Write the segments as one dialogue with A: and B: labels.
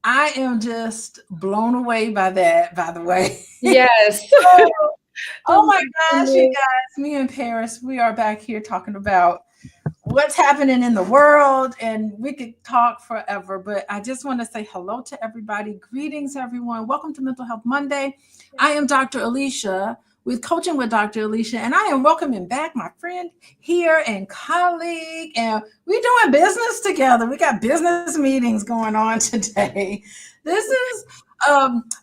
A: I am just blown away by that, by the way.
B: Yes.
A: Oh, oh
B: Oh
A: my
B: my
A: gosh, you
B: goodness.
A: guys, me and Paris, we are back here talking about what's happening in the world, and we could talk forever, but I just want to say hello to everybody. Greetings, everyone. Welcome to Mental Health Monday. I am Dr. Alicia with Coaching with Dr. Alicia, and I am welcoming back my friend here and colleague, and we're doing business together. We got business meetings going on today. This is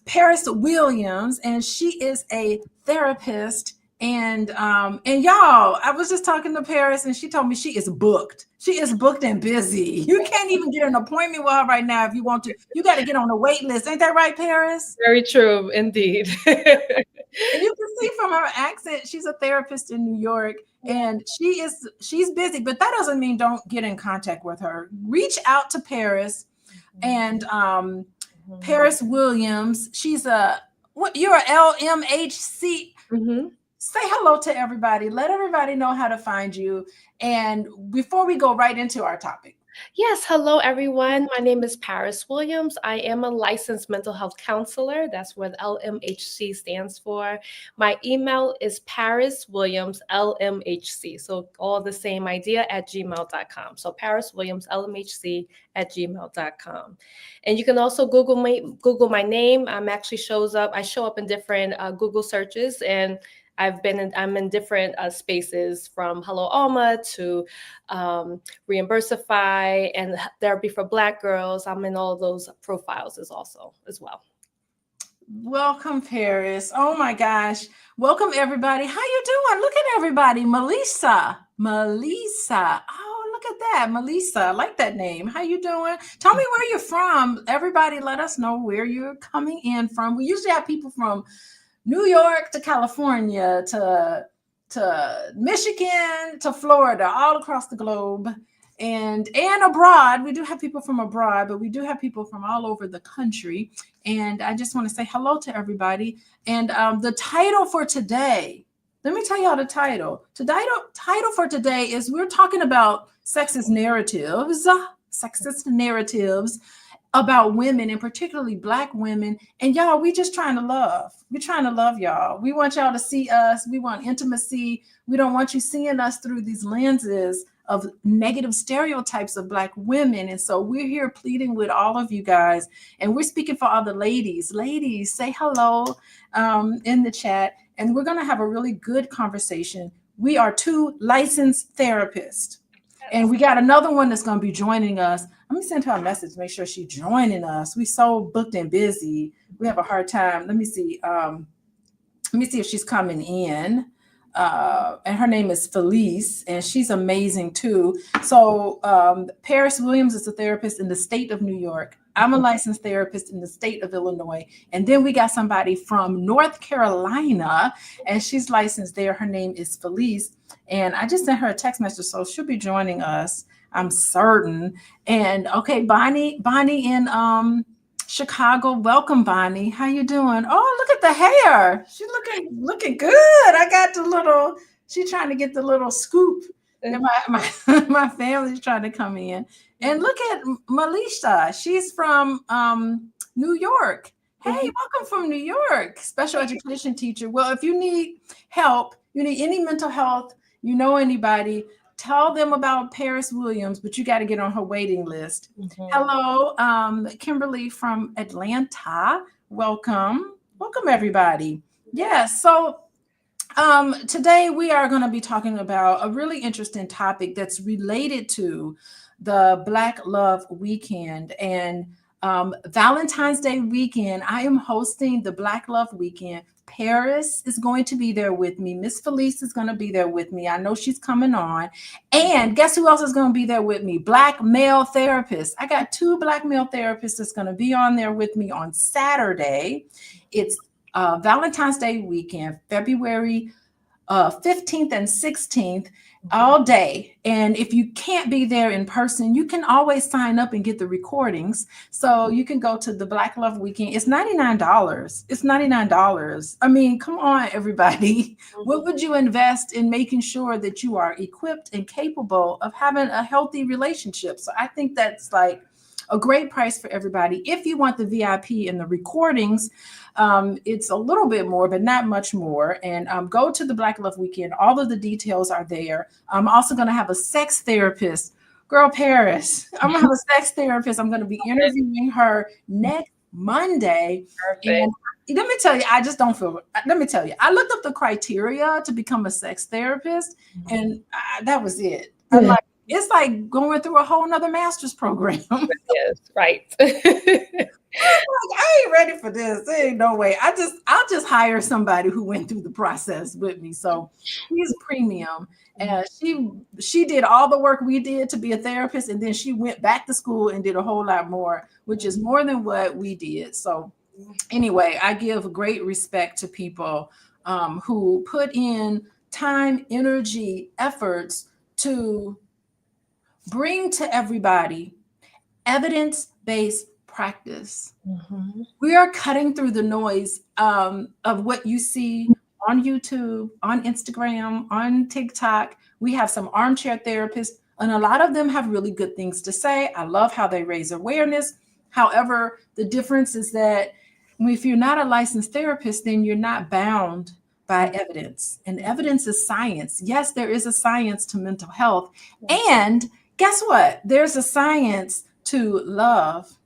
A: Paris Williams, and she is a therapist and y'all, I was just talking to Paris and she told me she is booked. She is booked and busy. You can't even get an appointment with her right now if you want to. You got to get on the wait list. Ain't that right, Paris?
B: Very true, indeed.
A: And you can see from her accent, she's a therapist in New York and she's busy, but that doesn't mean don't get in contact with her. Reach out to Paris and Paris Williams. She's you're a LMHC.
B: Mhm.
A: Say hello to everybody. Let everybody know how to find you. And before we go right into our topic,
B: Yes, hello everyone. My name is Paris Williams. I am a licensed mental health counselor. That's what LMHC stands for. My email is pariswilliamslmhc. So all the same idea at gmail.com. So pariswilliamslmhc@gmail.com. And you can also Google my name. I show up in different Google searches, and I'm in different spaces from Hello Alma to Reimbursify and Therapy for Black Girls. I'm in all those profiles as well.
A: welcome, Paris. Oh my gosh. Welcome everybody. How you doing? Look at everybody. Melissa. Oh, look at that. Melissa. I like that name. How you doing? Tell me where you're from. Everybody let us know where you're coming in from. We usually have people from New York to California to Michigan to Florida, all across the globe, and abroad. We do have people from abroad, but we do have people from all over the country. And I just want to say hello to everybody. And the title for today, let me tell y'all the title. The title for today is we're talking about sexist narratives about women and particularly Black women. And y'all, we just trying to love. We're trying to love y'all. We want y'all to see us. We want intimacy. We don't want you seeing us through these lenses of negative stereotypes of Black women. And so we're here pleading with all of you guys. And we're speaking for all the ladies. Ladies, say hello in the chat. And we're going to have a really good conversation. We are two licensed therapists. And we got another one that's going to be joining us. Let me send her a message, make sure she's joining us. We so booked and busy. We have a hard time. Let me see. If she's coming in. And her name is Felice, and she's amazing too. So Paris Williams is a therapist in the state of New York. I'm a licensed therapist in the state of Illinois. And then we got somebody from North Carolina, and she's licensed there. Her name is Felice. And I just sent her a text message, so she'll be joining us, I'm certain. And okay, Bonnie in Chicago. Welcome, Bonnie. How you doing? Oh, look at the hair. She's looking good. I got the little, she's trying to get the little scoop. And my family's trying to come in. And look at Melissa. She's from New York. Hey, welcome from New York. Special education teacher. Well, if you need help, you need any mental health, you know anybody, tell them about Paris Williams, but you got to get on her waiting list. Hello, Kimberly from Atlanta. Welcome everybody. Yes. So today we are going to be talking about a really interesting topic that's related to the Black Love Weekend and Valentine's Day weekend. I am hosting the Black Love Weekend. Paris is going to be there with me. Miss Felice is going to be there with me. I know she's coming on. And guess who else is going to be there with me? Black male therapists. I got 2 Black male therapists that's going to be on there with me on Saturday. It's Valentine's Day weekend, February 15th and 16th, all day. And if you can't be there in person, you can always sign up and get the recordings. So you can go to the Black Love Weekend. It's $99. It's $99. I mean, come on, everybody. What would you invest in making sure that you are equipped and capable of having a healthy relationship? So I think that's like a great price for everybody. If you want the VIP and the recordings, it's a little bit more, but not much more. And go to the Black Love Weekend. All of the details are there. I'm also going to have a sex therapist. Girl, Paris, I'm going to have a sex therapist. I'm going to be interviewing her next Monday. And
B: Perfect.
A: let me tell you, I just don't feel, let me tell you, I looked up the criteria to become a sex therapist, and that was it. I'm like, it's like going through a whole nother master's program.
B: Yes, right.
A: Like, I ain't ready for this. There ain't no way. I'll just hire somebody who went through the process with me. So she's premium. And she did all the work we did to be a therapist, and then she went back to school and did a whole lot more, which is more than what we did. So anyway, I give great respect to people who put in time, energy, efforts to bring to everybody evidence-based practice. We are cutting through the noise of what you see on YouTube, on Instagram, on TikTok. We have some armchair therapists, and a lot of them have really good things to say. I love how they raise awareness. However, the difference is that if you're not a licensed therapist, then you're not bound by evidence. And evidence is science. Yes, there is a science to mental health. And guess what? There's a science to love.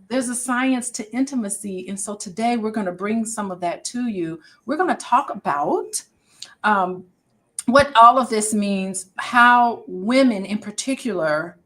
A: There's a science to intimacy. And so today we're going to bring some of that to you. We're going to talk about what all of this means, how women in particular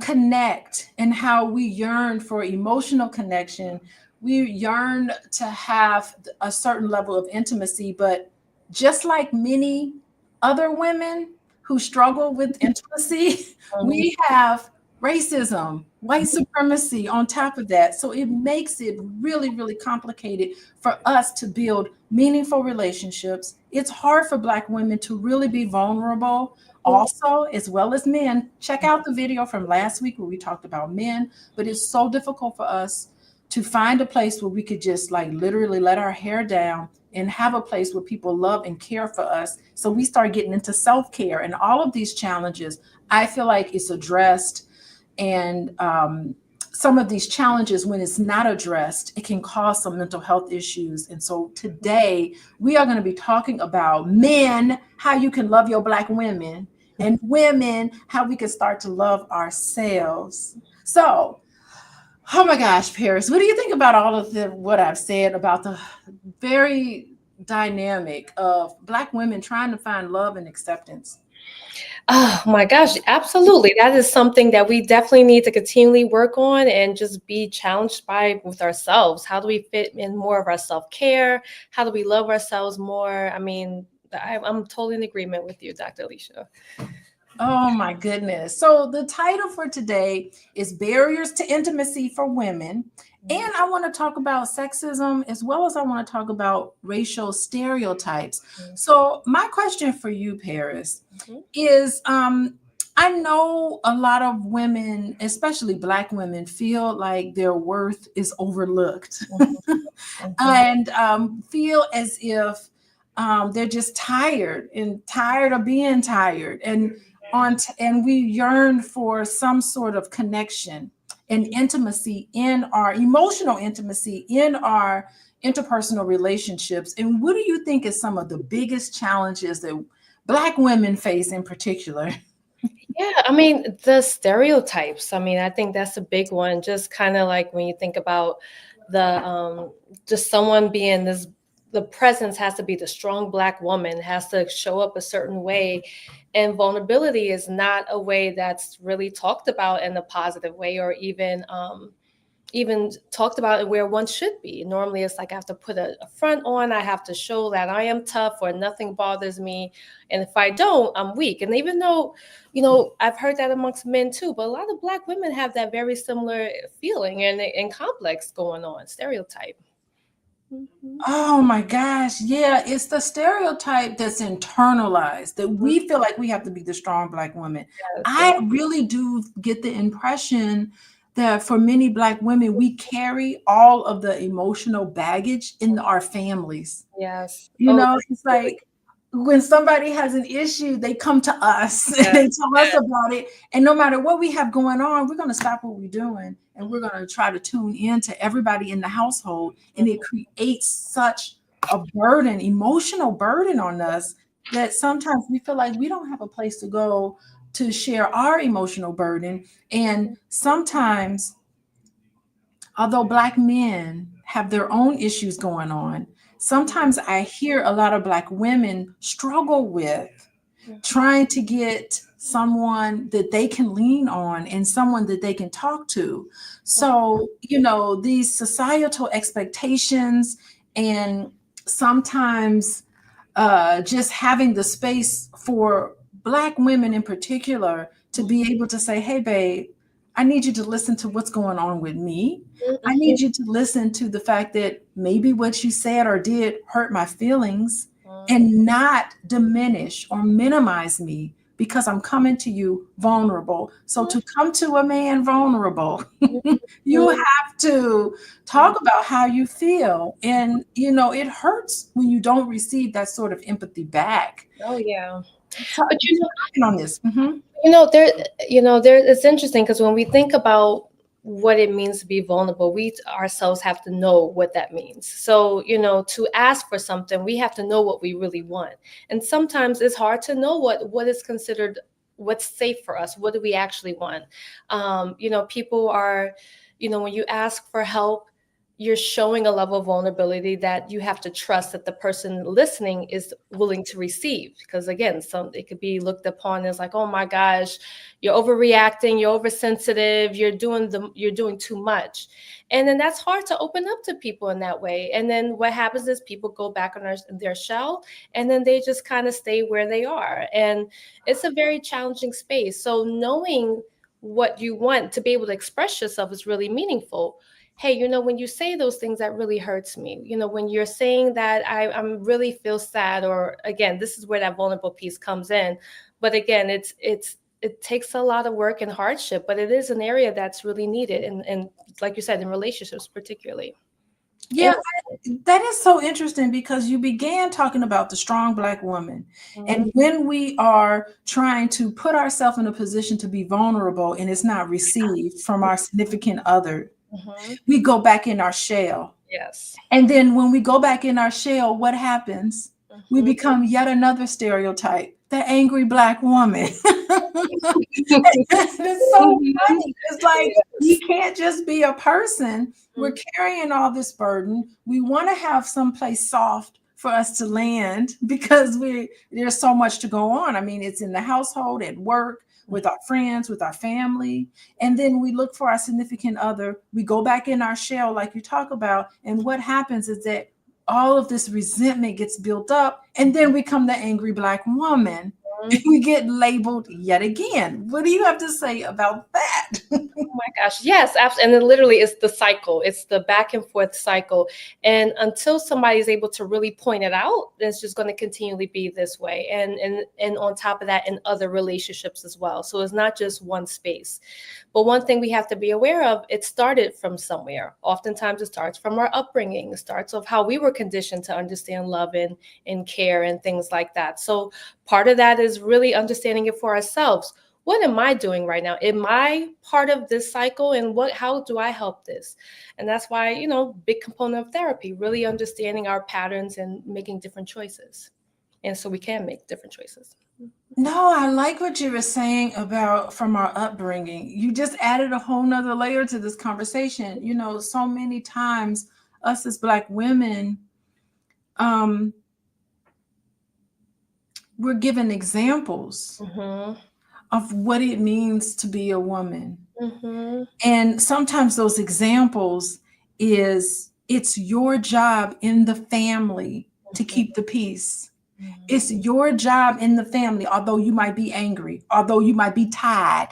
A: connect, and how we yearn for emotional connection. We yearn to have a certain level of intimacy, but just like many other women who struggle with intimacy, we have racism, white supremacy on top of that. So it makes it really, really complicated for us to build meaningful relationships. It's hard for Black women to really be vulnerable also, as well as men. Check out the video from last week where we talked about men, but it's so difficult for us to find a place where we could just like literally let our hair down and have a place where people love and care for us. So we start getting into self-care and all of these challenges. I feel like it's addressed, and some of these challenges, when it's not addressed, it can cause some mental health issues. And so today we are going to be talking about men, how you can love your Black women, and women, how we can start to love ourselves. So, oh my gosh, Paris, what do you think about all of what I've said about the very dynamic of Black women trying to find love and acceptance?
B: Oh my gosh, absolutely. That is something that we definitely need to continually work on and just be challenged by with ourselves. How do we fit in more of our self-care? How do we love ourselves more? I mean, I'm totally in agreement with you, Dr. Alicia.
A: Oh my goodness. So the title for today is Barriers to Intimacy for Women. And I want to talk about sexism, as well as I want to talk about racial stereotypes. So my question for you, Paris, is I know a lot of women, especially Black women, feel like their worth is overlooked and feel as if they're just tired of being tired, and we yearn for some sort of connection and intimacy in our emotional intimacy in our interpersonal relationships. And what do you think is some of the biggest challenges that Black women face in particular?
B: Yeah, I mean, the stereotypes. I mean, I think that's a big one. Just kind of like when you think about just someone being this, the presence has to be the strong Black woman, has to show up a certain way. And vulnerability is not a way that's really talked about in a positive way, or even talked about it where one should be. Normally it's like I have to put a front on, I have to show that I am tough or nothing bothers me. And if I don't, I'm weak. And even though, I've heard that amongst men too, but a lot of Black women have that very similar feeling and complex going on, stereotype.
A: Oh my gosh. Yeah, it's the stereotype that's internalized that we feel like we have to be the strong Black woman. I really do get the impression that for many Black women, we carry all of the emotional baggage in our families.
B: Yes.
A: It's like when somebody has an issue, they come to us and
B: Yes,
A: they tell us about it. And no matter what we have going on, we're going to stop what we're doing and we're going to try to tune in to everybody in the household. And it creates such a burden, emotional burden on us that sometimes we feel like we don't have a place to go to share our emotional burden. And sometimes, although Black men have their own issues going on, sometimes I hear a lot of Black women struggle with trying to get someone that they can lean on and someone that they can talk to. So, these societal expectations and sometimes just having the space for Black women in particular to be able to say, hey, babe, I need you to listen to what's going on with me. I need you to listen to the fact that maybe what you said or did hurt my feelings and not diminish or minimize me because I'm coming to you vulnerable. So to come to a man vulnerable, you have to talk about how you feel. And, it hurts when you don't receive that sort of empathy back.
B: Oh yeah.
A: So,
B: But
A: working on this. Mhm.
B: it's interesting because when we think about what it means to be vulnerable, we ourselves have to know what that means. So, to ask for something, we have to know what we really want. And sometimes it's hard to know what is considered what's safe for us. What do we actually want? People are, when you ask for help, you're showing a level of vulnerability that you have to trust that the person listening is willing to receive. Because again, it could be looked upon as like, oh my gosh, you're overreacting, you're oversensitive, you're doing too much. And then that's hard to open up to people in that way. And then what happens is people go back on their shell and then they just kind of stay where they are. And it's a very challenging space. So knowing what you want to be able to express yourself is really meaningful. Hey, when you say those things, that really hurts me. When you're saying that I'm really feel sad, or again, this is where that vulnerable piece comes in. But again, it takes a lot of work and hardship, but it is an area that's really needed. And like you said, in relationships, particularly.
A: Yeah, that is so interesting because you began talking about the strong Black woman.
B: Mhm.
A: And when we are trying to put ourselves in a position to be vulnerable and it's not received from our significant other,
B: Mhm.
A: we go back in our shell.
B: Yes.
A: And then when we go back in our shell, what happens? We
B: Mhm.
A: become yet another stereotype, the angry Black woman. It's so
B: Mhm.
A: funny. It's like we
B: Yes.
A: can't just be a person. We're carrying all this burden. We want to have someplace soft for us to land because there's so much to go on. I mean, it's in the household, at work, with our friends, with our family. And then we look for our significant other. We go back in our shell, like you talk about. And what happens is that all of this resentment gets built up. And then we become the angry Black woman. And
B: Mhm.
A: we get labeled yet again. What do you have to say about that?
B: Oh my gosh. Yes, absolutely. And it literally is the cycle. It's the back and forth cycle. And until somebody is able to really point it out, it's just going to continually be this way. And on top of that, in other relationships as well. So it's not just one space. But one thing we have to be aware of, it started from somewhere. Oftentimes it starts from our upbringing. It starts of how we were conditioned to understand love and care and things like that. So part of that is really understanding it for ourselves. What am I doing right now? Am I part of this cycle? And how do I help this? And that's why, big component of therapy, really understanding our patterns and making different choices. And so we can make different choices.
A: No, I like what you were saying about from our upbringing. You just added a whole nother layer to this conversation. So many times us as Black women, um, we're given examples
B: Mm-hmm.
A: of what it means to be a woman.
B: Mm-hmm.
A: And sometimes those examples is it's your job in the family to keep the peace. It's your job in the family, although you might be angry, although you might be tired,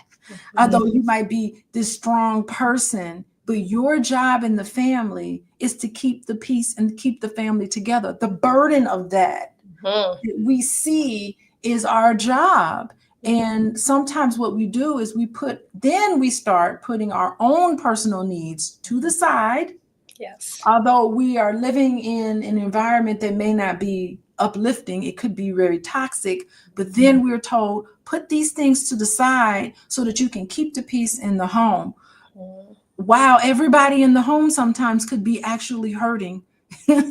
A: although you might be this strong person, but your job in the family is to keep the peace and keep the family together. The burden of that
B: Mm-hmm.
A: we see is our job. And sometimes what we do is we start putting our own personal needs to the side,
B: Yes.
A: although we are living in an environment that may not be uplifting, it could be very toxic. But then we're told, put these things to the side so that you can keep the peace in the home. Wow, everybody in the home sometimes could be actually hurting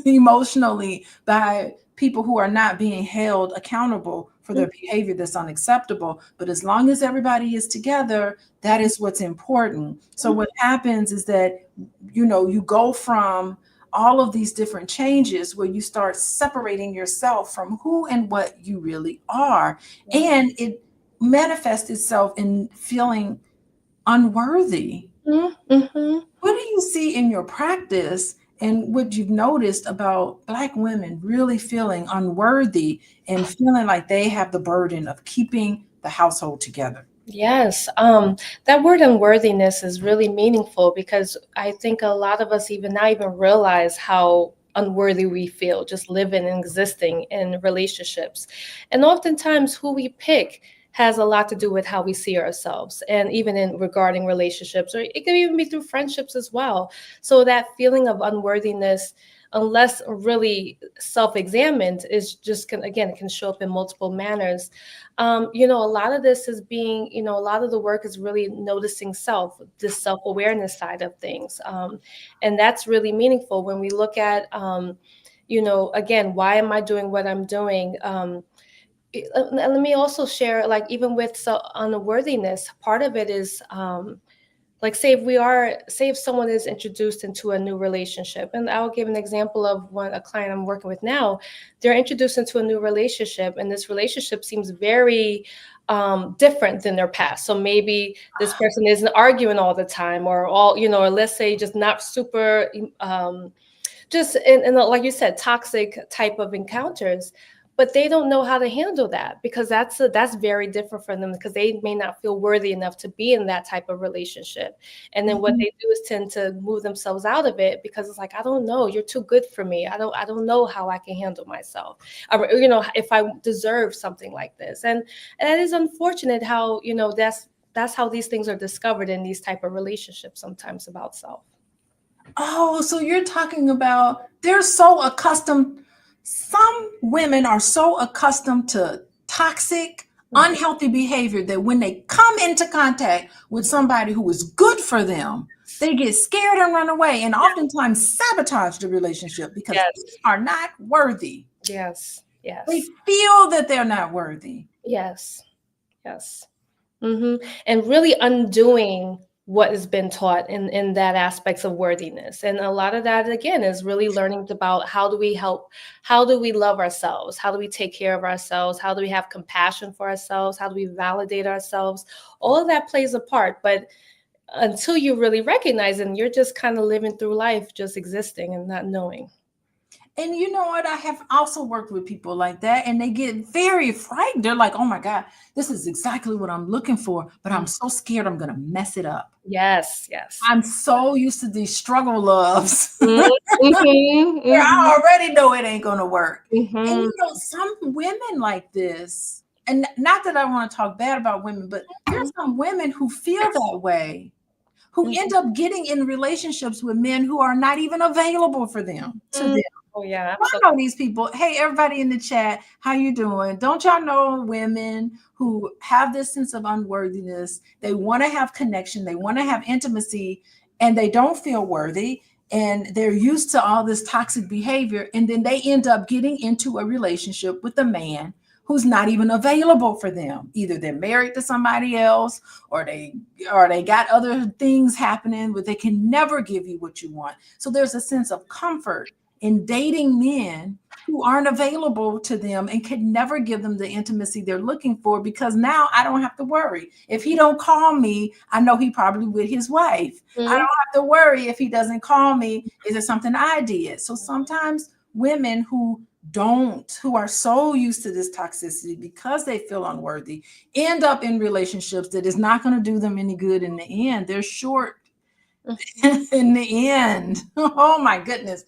A: emotionally by people who are not being held accountable for their behavior that's unacceptable. But as long as everybody is together, that is what's important. So what happens is that, you go from all of these different changes where you start separating yourself from who and what you really are. And it manifests itself in feeling unworthy.
B: Mm-hmm.
A: What do you see in your practice and what you've noticed about Black women really feeling unworthy and feeling like they have the burden of keeping the household together?
B: Yes, that word unworthiness is really meaningful because I think a lot of us even not even realize how unworthy we feel just living and existing in relationships. And oftentimes who we pick has a lot to do with how we see ourselves and even in regarding relationships, or it could even be through friendships as well. So that feeling of unworthiness, unless really self-examined, is just can show up in multiple manners. A lot of this is being, a lot of the work is really noticing this self-awareness side of things. And that's really meaningful when we look at, again, why am I doing what I'm doing? Let me also share, like, even with unworthiness, part of it is, like, say if someone is introduced into a new relationship, and I'll give an example of a client I'm working with now. They're introduced into a new relationship, and this relationship seems very different than their past. So maybe this person isn't arguing all the time, or or let's say just not super just in like you said, toxic type of encounters. But they don't know how to handle that because that's very different for them, because they may not feel worthy enough to be in that type of relationship. And then what they do is tend to move themselves out of it because it's like, I don't know, you're too good for me. I don't know how I can handle myself, or, if I deserve something like this. And that is unfortunate how, that's how these things are discovered in these type of relationships sometimes about self.
A: Oh, so you're talking about they're so accustomed. Some women are so accustomed to toxic, unhealthy behavior that when they come into contact with somebody who is good for them, they get scared and run away and oftentimes sabotage the relationship because
B: Yes.
A: they are not worthy.
B: Yes. Yes.
A: They feel that they're not worthy.
B: Yes. Yes. And really undoing what has been taught in that aspects of worthiness. And a lot of that, again, is really learning about how do we love ourselves? How do we take care of ourselves? How do we have compassion for ourselves? How do we validate ourselves? All of that plays a part. But until you really recognize it, you're just kind of living through life, just existing and not knowing.
A: And you know what? I have also worked with people like that, and they get very frightened. They're like, oh my God, this is exactly what I'm looking for, but I'm so scared I'm going to mess it up.
B: Yes, yes.
A: I'm so used to these struggle loves.
B: Mm-hmm,
A: Where I already know it ain't going to work.
B: mm-hmm.
A: And some women like this, and not that I want to talk bad about women, but there's some women who feel that way, who end up getting in relationships with men who are not even available for them, to them.
B: Oh yeah,
A: I know these people. Hey, everybody in the chat, how you doing? Don't y'all know women who have this sense of unworthiness? They want to have connection, they want to have intimacy, and they don't feel worthy. And they're used to all this toxic behavior. And then they end up getting into a relationship with a man who's not even available for them. Either they're married to somebody else, or they got other things happening, but they can never give you what you want. So there's a sense of comfort in dating men who aren't available to them and can never give them the intimacy they're looking for, because now I don't have to worry. If he don't call me, I know he probably with his wife. I don't have to worry if he doesn't call me. Is it something I did? So sometimes women who are so used to this toxicity because they feel unworthy end up in relationships that is not going to do them any good in the end. They're short in the end. Oh my goodness.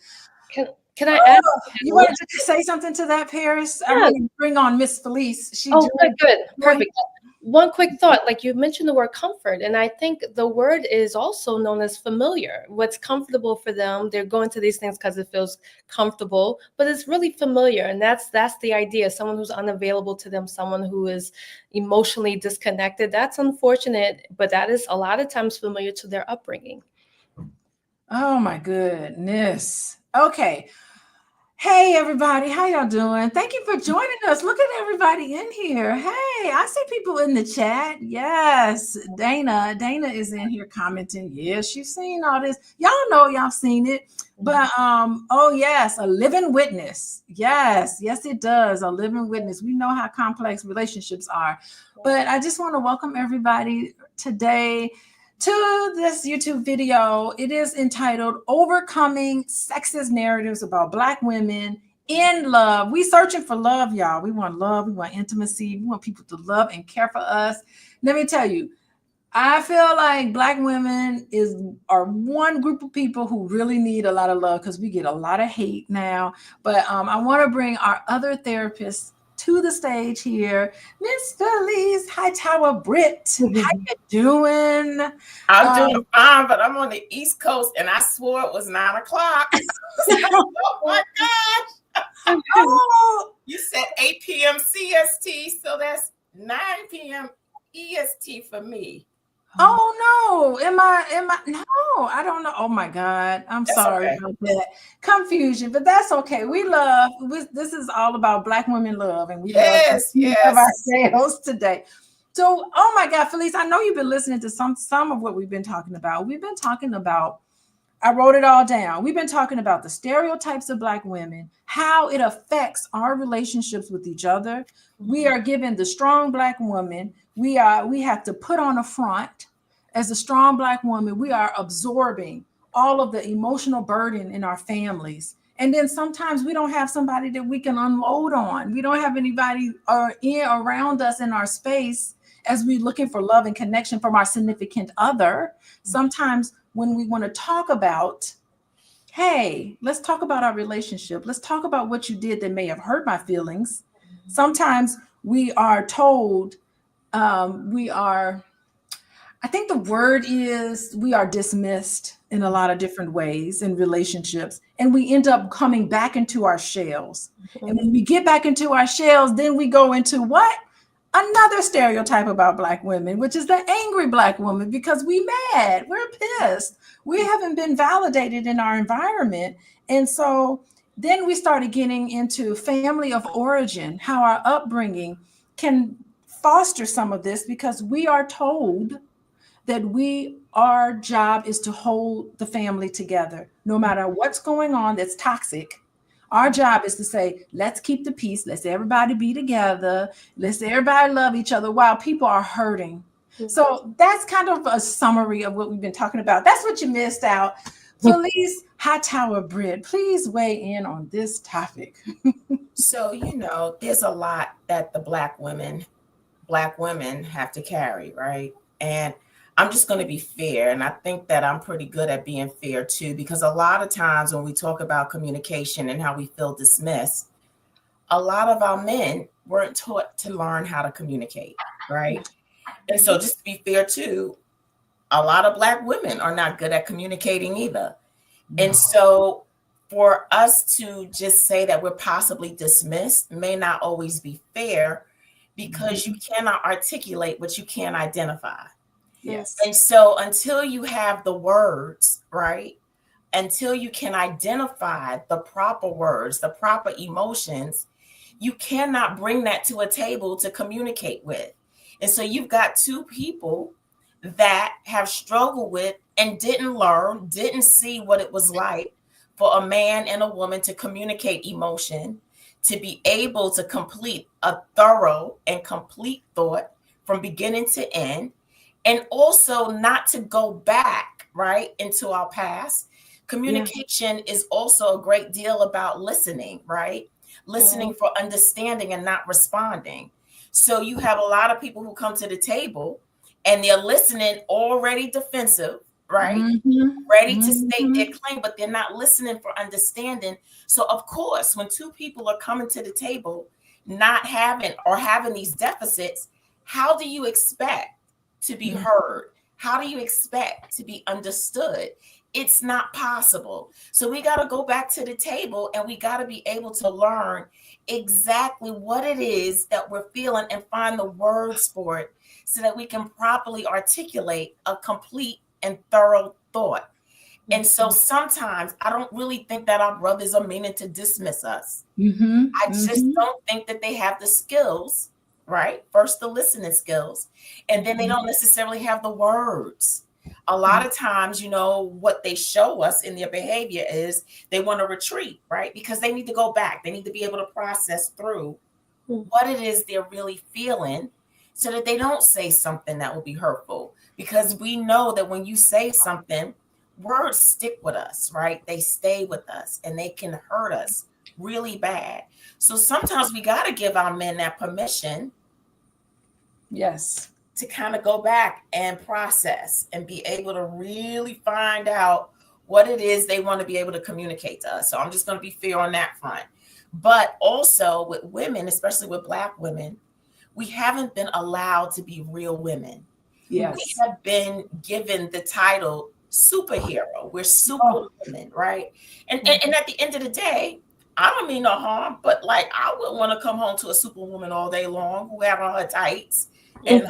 B: Can I ask?
A: You wanted to say something to that, Paris?
B: Yeah.
A: I want to bring on Miss Felice.
B: Good, perfect. one quick thought, like you mentioned the word comfort, and I think the word is also known as familiar. What's comfortable for them, they're going to these things because it feels comfortable, but it's really familiar, and that's the idea. Someone who's unavailable to them, someone who is emotionally disconnected. That's unfortunate, but that is a lot of times familiar to their upbringing.
A: Oh my goodness. Okay. Hey everybody, how y'all doing? Thank you for joining us. Look at everybody in here. Hey, I see people in the chat. Yes, Dana is in here commenting. Yes, she's seen all this. Y'all know y'all seen it. But oh yes, a living witness. Yes, it does. A living witness. We know how complex relationships are. But I just want to welcome everybody today to this YouTube video. It is entitled Overcoming Sexist Narratives About Black Women in Love. We searching for love, y'all. We want love. We want intimacy. We want people to love and care for us. Let me tell you, I feel like Black women are one group of people who really need a lot of love because we get a lot of hate now. But I want to bring our other therapists to the stage here. Miss Felice Hightower Britt. How you doing?
C: I'm doing fine, but I'm on the East Coast and I swore it was 9 o'clock. Oh my gosh. Oh, you said 8 p.m. CST, so that's 9 p.m. EST for me.
A: Oh no, am I no, I don't know. Oh my God. I'm
C: That's
A: sorry
C: okay.
A: about that confusion, but that's okay. This is all about Black women love, and we love ourselves today. So, oh my God, Felice, I know you've been listening to some of what we've been talking about. We've been talking about, I wrote it all down. We've been talking about the stereotypes of Black women, how it affects our relationships with each other. We are given the strong Black woman. We have to put on a front as a strong Black woman. We are absorbing all of the emotional burden in our families. And then sometimes we don't have somebody that we can unload on. We don't have anybody around us in our space as we're looking for love and connection from our significant other. Sometimes when we want to talk about, hey, let's talk about our relationship. Let's talk about what you did that may have hurt my feelings. Sometimes we are told, I think the word is we are dismissed in a lot of different ways in relationships, and we end up coming back into our shells. And when we get back into our shells, then we go into what? Another stereotype about Black women, which is the angry Black woman, because we mad, we're pissed, we haven't been validated in our environment. And so then we started getting into family of origin, how our upbringing can foster some of this, because we are told that our job is to hold the family together, no matter what's going on that's toxic. Our job is to say, let's keep the peace. Let's everybody be together. Let's everybody love each other while people are hurting. So that's kind of a summary of what we've been talking about. That's what you missed out. Felice Hightower Britt, please weigh in on this topic.
C: So, there's a lot that the Black women have to carry, right? And I'm just going to be fair. And I think that I'm pretty good at being fair too, because a lot of times when we talk about communication and how we feel dismissed, a lot of our men weren't taught to learn how to communicate, right? And so just to be fair too, a lot of Black women are not good at communicating either. And so for us to just say that we're possibly dismissed may not always be fair, because you cannot articulate what you can't identify.
A: Yes.
C: And so until you have the words, right? Until you can identify the proper words, the proper emotions, you cannot bring that to a table to communicate with. And so you've got two people that have struggled with and didn't learn, didn't see what it was like for a man and a woman to communicate emotion, to be able to complete a thorough and complete thought from beginning to end, and also not to go back, right, into our past. Communication is also a great deal about listening, right? Listening for understanding and not responding. So you have a lot of people who come to the table and they're listening already defensive, right? Ready to state their claim, but they're not listening for understanding. So of course, when two people are coming to the table, not having or having these deficits, how do you expect to be heard? How do you expect to be understood? It's not possible. So we got to go back to the table, and we got to be able to learn exactly what it is that we're feeling and find the words for it so that we can properly articulate a complete and thorough thought. And so sometimes I don't really think that our brothers are meaning to dismiss us. I just don't think that they have the skills, right? First, the listening skills, and then they don't necessarily have the words. A lot of times, you know, what they show us in their behavior is they want to retreat, right? Because they need to go back. They need to be able to process through what it is they're really feeling so that they don't say something that will be hurtful. Because we know that when you say something, words stick with us, right? They stay with us and they can hurt us really bad. So sometimes we got to give our men that permission.
A: Yes.
C: To kind of go back and process and be able to really find out what it is they want to be able to communicate to us. So I'm just going to be fair on that front. But also with women, especially with Black women, we haven't been allowed to be real women.
A: Yes.
C: We have been given the title superhero. We're super women, right? And at the end of the day, I don't mean no harm, but like I wouldn't want to come home to a superwoman all day long who have on her tights and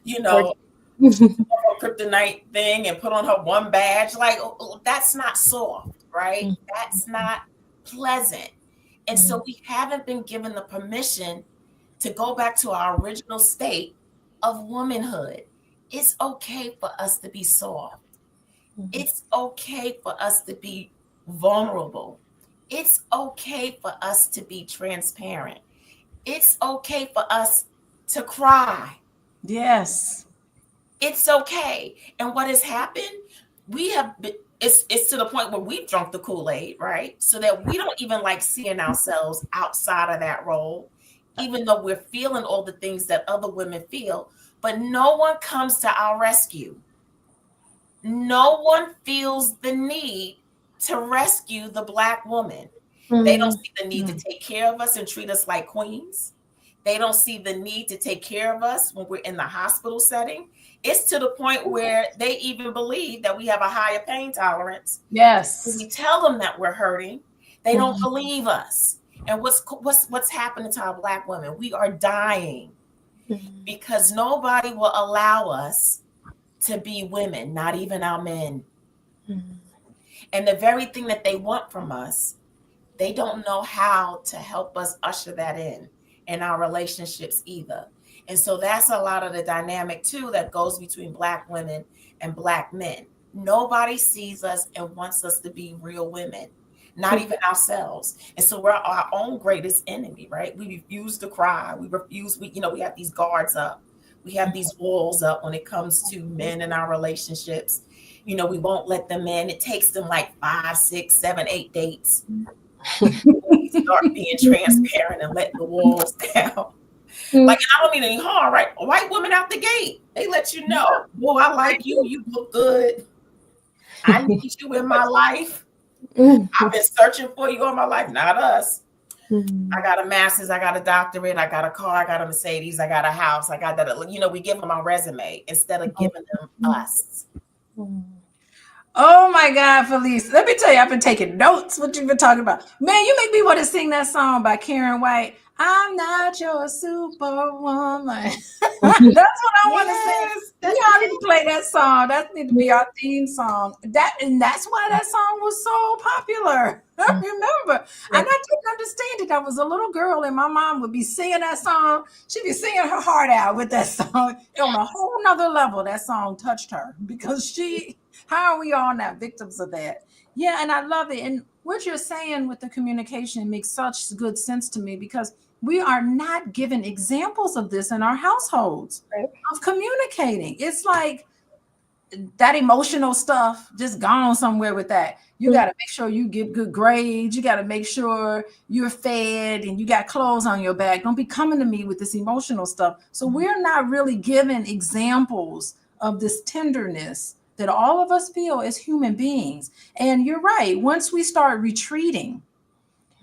C: you know, kryptonite thing and put on her one badge. Like that's not soft, right? That's not pleasant. And so we haven't been given the permission to go back to our original state of womanhood. It's okay for us to be soft. It's okay for us to be vulnerable. It's okay for us to be transparent. It's okay for us to cry.
A: Yes.
C: It's okay. And what has happened, we have been, it's to the point where we've drunk the Kool-Aid, right? So that we don't even like seeing ourselves outside of that role, even though we're feeling all the things that other women feel, but no one comes to our rescue. No one feels the need to rescue the Black woman. They don't see the need to take care of us and treat us like queens. They don't see the need to take care of us when we're in the hospital setting. It's to the point where they even believe that we have a higher pain tolerance.
A: Yes.
C: When we tell them that we're hurting, they don't believe us. And what's happening to our Black women? We are dying because nobody will allow us to be women, not even our men. And the very thing that they want from us, they don't know how to help us usher that in our relationships either. And so that's a lot of the dynamic too that goes between Black women and Black men. Nobody sees us and wants us to be real women, not even ourselves. And so we're our own greatest enemy, right? We refuse to cry. We have these guards up. We have these walls up when it comes to men in our relationships. You know, we won't let them in. It takes them like 5, 6, 7, 8 dates. We start being transparent and letting the walls down. Like, and I don't mean any harm, right? A white woman out the gate, they let you know, oh, I like you. You look good. I need you in my life. I've been searching for you all my life, not us. I got a master's, I got a doctorate, I got a car, I got a Mercedes, I got a house, I got that. You know, we give them our resume instead of giving them us.
A: Oh my God, Felice. Let me tell you, I've been taking notes what you've been talking about. Man, you make me want to sing that song by Karen White. I'm not your superwoman. That's what I want to sing. We all need to play that song. That needs to be our theme song. That's why that song was so popular. I remember. And I didn't understand it. I was a little girl and my mom would be singing that song. She'd be singing her heart out with that song. On a whole nother level, that song touched her because how are we all now victims of that? Yeah, and I love it. And what you're saying with the communication makes such good sense to me because we are not given examples of this in our households of communicating. It's like that emotional stuff just gone somewhere with that. You got to make sure you get good grades. You got to make sure you're fed and you got clothes on your back. Don't be coming to me with this emotional stuff. So we're not really given examples of this tenderness that all of us feel as human beings. And you're right. Once we start retreating,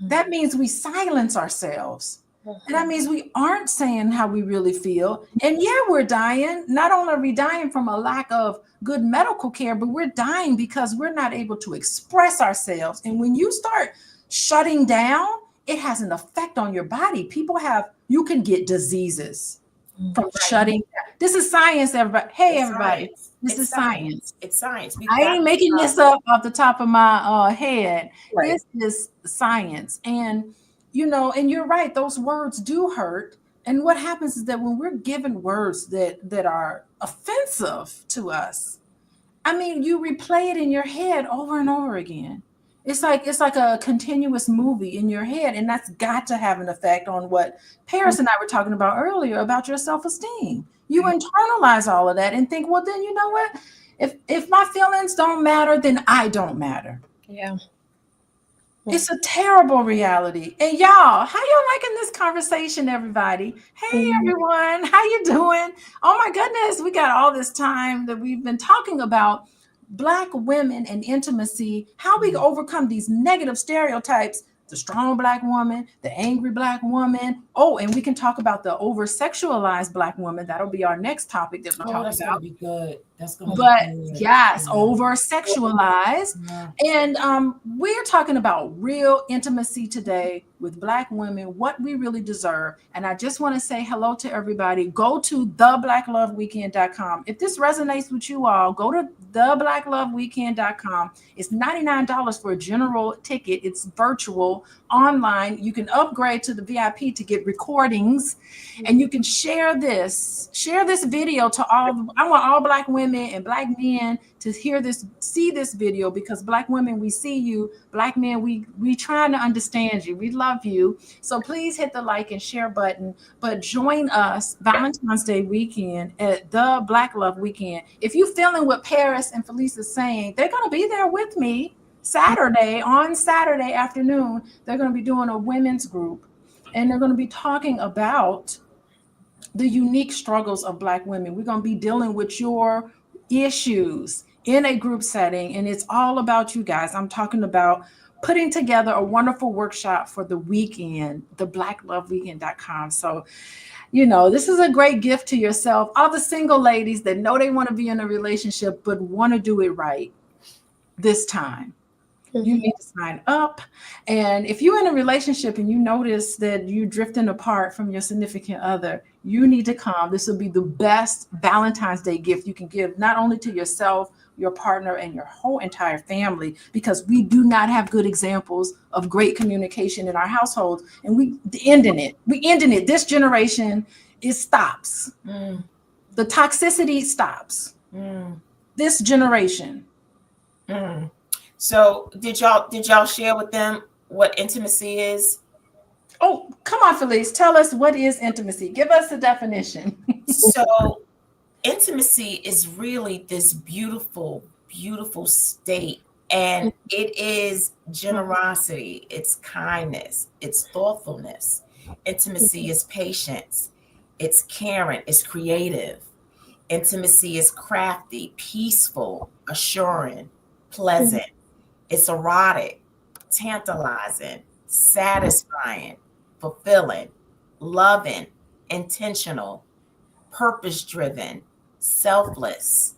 A: that means we silence ourselves. And that means we aren't saying how we really feel. And yeah, we're dying. Not only are we dying from a lack of good medical care, but we're dying because we're not able to express ourselves. And when you start shutting down, it has an effect on your body. You can get diseases from shutting down. This is science, everybody. Hey, everybody. This is science.
C: It's science.
A: I ain't making this up off the top of my head. Right. This is science. And, and you're right, those words do hurt. And what happens is that when we're given words that are offensive to us, I mean, you replay it in your head over and over again. It's like a continuous movie in your head. And that's got to have an effect on what Paris and I were talking about earlier about your self-esteem. You internalize all of that and think, well, then you know what? If my feelings don't matter, then I don't matter.
B: Yeah.
A: It's a terrible reality. And y'all, how y'all liking this conversation, everybody? Hey, everyone, how you doing? Oh my goodness, we got all this time that we've been talking about Black women and intimacy, how we overcome these negative stereotypes, the strong Black woman, the angry Black woman. Oh, and we can talk about the over-sexualized Black woman. That'll be our next topic that we'll talk
C: that's
A: about.
C: Gonna be good. That's gonna
A: but
C: be good.
A: Yes, over-sexualized. And we're talking about real intimacy today with Black women, what we really deserve. And I just want to say hello to everybody. Go to theblackloveweekend.com. If this resonates with you all, go to theblackloveweekend.com. It's $99 for a general ticket. It's virtual, online. You can upgrade to the VIP to get recordings, and you can share this video to all. I want all Black women and Black men to see this video, because Black women, we see you. Black men, we trying to understand you. We love you. So please hit the like and share button, but join us Valentine's Day weekend at the Black Love Weekend. If you feeling what Paris and Felice is saying, they're going to be there with me Saturday afternoon. They're going to be doing a women's group, and they're going to be talking about the unique struggles of Black women. We're going to be dealing with your issues in a group setting, and it's all about you guys. I'm talking about putting together a wonderful workshop for the weekend, the blackloveweekend.com. So, this is a great gift to yourself. All the single ladies that know they want to be in a relationship but want to do it right this time. You need to sign up. And if you're in a relationship and you notice that you're drifting apart from your significant other, you need to come. This will be the best Valentine's Day gift you can give, not only to yourself, your partner, and your whole entire family, because we do not have good examples of great communication in our households. And we ending it. This generation, it stops. The toxicity stops. This generation.
C: So did y'all share with them what intimacy is?
A: Oh, come on, Felice. Tell us, what is intimacy? Give us a definition.
C: So intimacy is really this beautiful, beautiful state. And it is generosity, it's kindness, it's thoughtfulness. Intimacy is patience, it's caring, it's creative. Intimacy is crafty, peaceful, assuring, pleasant. It's erotic, tantalizing, satisfying, fulfilling, loving, intentional, purpose-driven, selfless.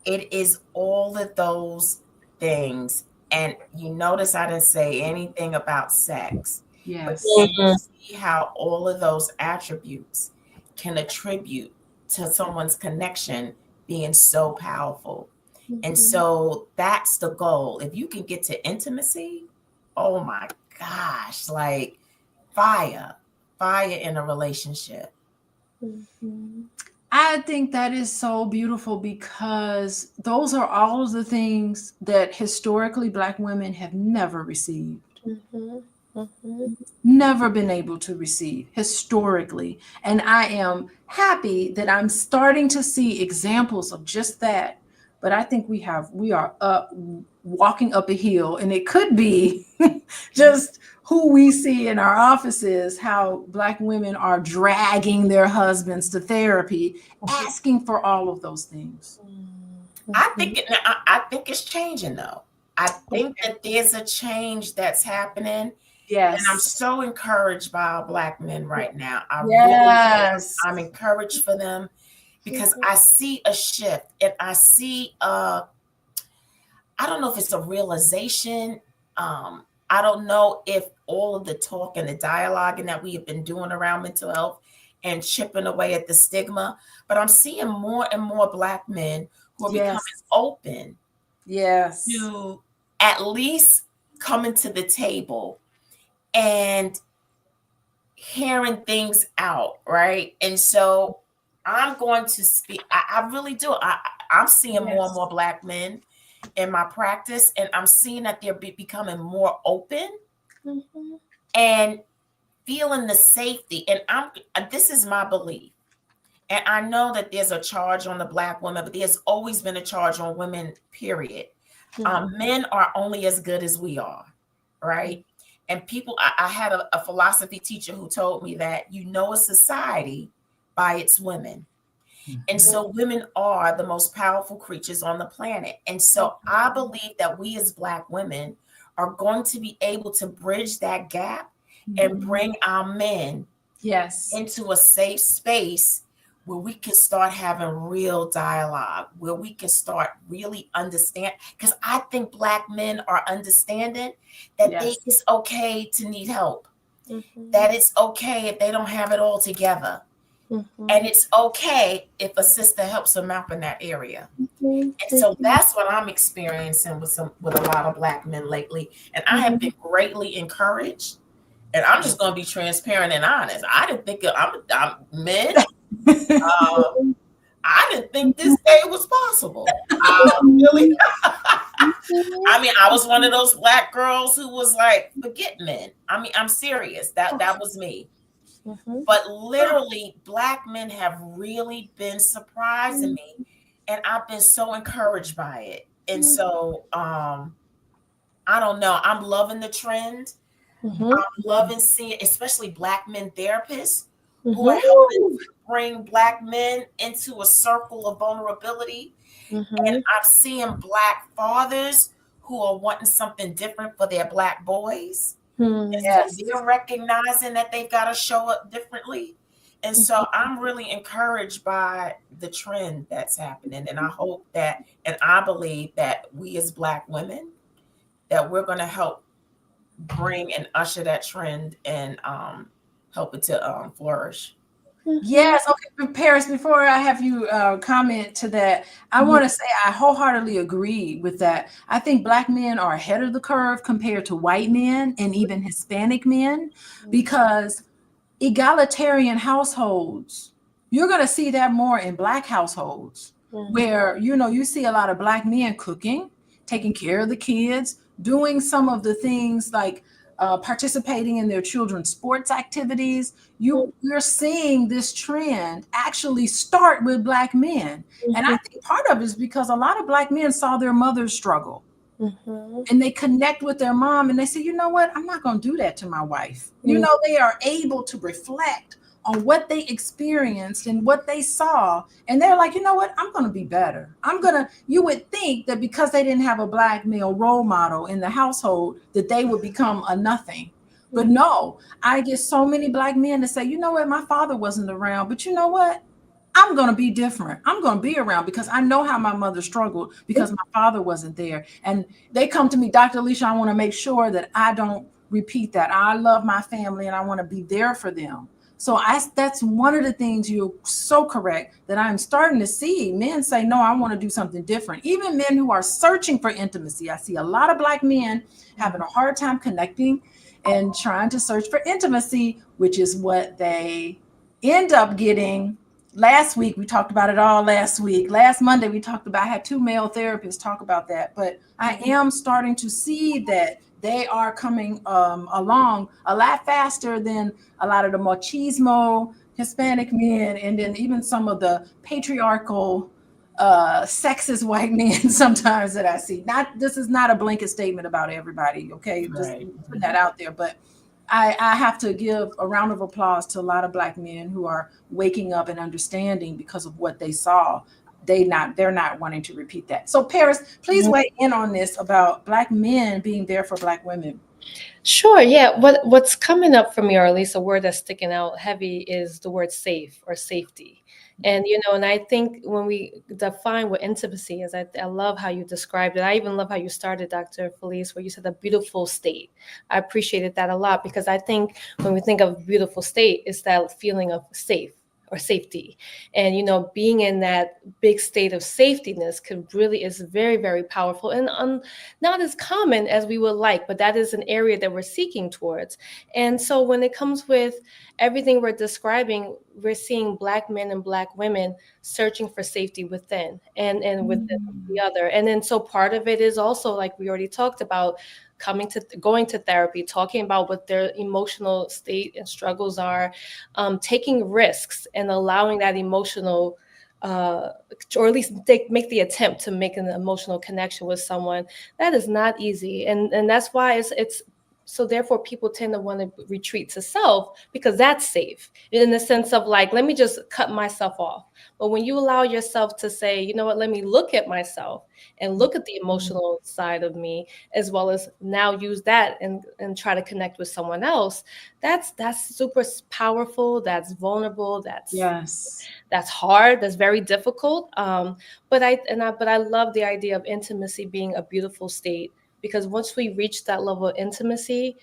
C: It is all of those things. And you notice I didn't say anything about sex.
A: Yes.
C: But you see how all of those attributes can attribute to someone's connection being so powerful. And so that's the goal. If you can get to intimacy, oh my gosh, like fire in a relationship.
A: I think that is so beautiful, because those are all of the things that historically Black women have never received. Never been able to receive historically. And I am happy that I'm starting to see examples of just that. But I think we are walking up a hill, and it could be just who we see in our offices, how Black women are dragging their husbands to therapy, asking for all of those things.
C: I think it's changing though. I think that there's a change that's happening.
A: Yes.
C: And I'm so encouraged by our Black men right now.
A: Yes.
C: I'm encouraged for them because I see a shift, and I see I don't know if it's a realization. I don't know if all of the talk and the dialoguing that we have been doing around mental health and chipping away at the stigma, but I'm seeing more and more Black men who are becoming open
A: Yes.
C: to at least coming to the table and hearing things out, right? And so I'm going to speak. I really do. I'm seeing more and more Black men in my practice, and I'm seeing that they're becoming more open and feeling the safety. And this is my belief. And I know that there's a charge on the Black woman, but there's always been a charge on women, period. Men are only as good as we are, right? And people, I had a philosophy teacher who told me that you know a society by its women. And so women are the most powerful creatures on the planet. And so I believe that we as Black women are going to be able to bridge that gap and bring our men into a safe space where we can start having real dialogue, where we can start really understand. Because I think Black men are understanding that it's okay to need help, that it's okay if they don't have it all together. And it's okay if a sister helps them out in that area. And so that's what I'm experiencing with a lot of Black men lately. And I have been greatly encouraged. And I'm just going to be transparent and honest. I didn't think I'm men. I didn't think this day was possible. Really. I mean, I was one of those Black girls who was like, forget men. I mean, I'm serious. That was me. But literally, Black men have really been surprising me, and I've been so encouraged by it. And so, I don't know. I'm loving the trend. I'm loving seeing, especially Black men therapists who are helping bring Black men into a circle of vulnerability. And I'm seeing Black fathers who are wanting something different for their Black boys. And so they're recognizing that they've got to show up differently. And so I'm really encouraged by the trend that's happening. And I hope that, and I believe that we as Black women, that we're going to help bring and usher that trend and help it to flourish.
A: Yes. Okay. Paris, before I have you comment to that, I want to say I wholeheartedly agree with that. I think Black men are ahead of the curve compared to white men and even Hispanic men, because egalitarian households, you're going to see that more in Black households where, you see a lot of Black men cooking, taking care of the kids, doing some of the things like participating in their children's sports activities. We're seeing this trend actually start with Black men. And I think part of it is because a lot of Black men saw their mothers struggle. And they connect with their mom and they say, you know what, I'm not going to do that to my wife. They are able to reflect on what they experienced and what they saw. And they're like, you know what, I'm going to be better. You would think that because they didn't have a Black male role model in the household, that they would become a nothing. But no, I get so many Black men to say, you know what, my father wasn't around, but you know what? I'm going to be different. I'm going to be around because I know how my mother struggled because my father wasn't there. And they come to me, Dr. Alicia, I want to make sure that I don't repeat that. I love my family and I want to be there for them. So that's one of the things you're so correct that I'm starting to see men say, no, I want to do something different. Even men who are searching for intimacy. I see a lot of Black men having a hard time connecting and trying to search for intimacy, which is what they end up getting. Last week, we talked about it all last week. Last Monday, I had 2 male therapists talk about that. But I am starting to see that they are coming along a lot faster than a lot of the machismo Hispanic men, and then even some of the patriarchal sexist white men sometimes that I see. This is not a blanket statement about everybody, okay? Just putting that out there. But I have to give a round of applause to a lot of Black men who are waking up and understanding because of what they saw. They're not wanting to repeat that. So Paris, please weigh in on this about Black men being there for Black women.
B: Sure. Yeah. What's coming up for me, or at least a word that's sticking out heavy, is the word safe or safety. And and I think when we define what intimacy is, I love how you described it. I even love how you started, Dr. Felice, where you said a beautiful state. I appreciated that a lot because I think when we think of beautiful state, it's that feeling of safe or safety. And being in that big state of safetyness could really is very, very powerful and not as common as we would like, but that is an area that we're seeking towards. And so when it comes with everything we're describing, we're seeing Black men and Black women searching for safety within and within the other. And then so part of it is also, like we already talked about, going to therapy, talking about what their emotional state and struggles are, taking risks and allowing that emotional or at least make the attempt to make an emotional connection with someone. That is not easy, and that's why it's so therefore people tend to want to retreat to self because that's safe in the sense of like, let me just cut myself off. But when you allow yourself to say, you know what, let me look at myself and look at the emotional side of me, as well as now use that and try to connect with someone else, that's super powerful, that's vulnerable,
A: Yes.
B: that's hard, that's very difficult. But I love the idea of intimacy being a beautiful state, because once we reach that level of intimacy,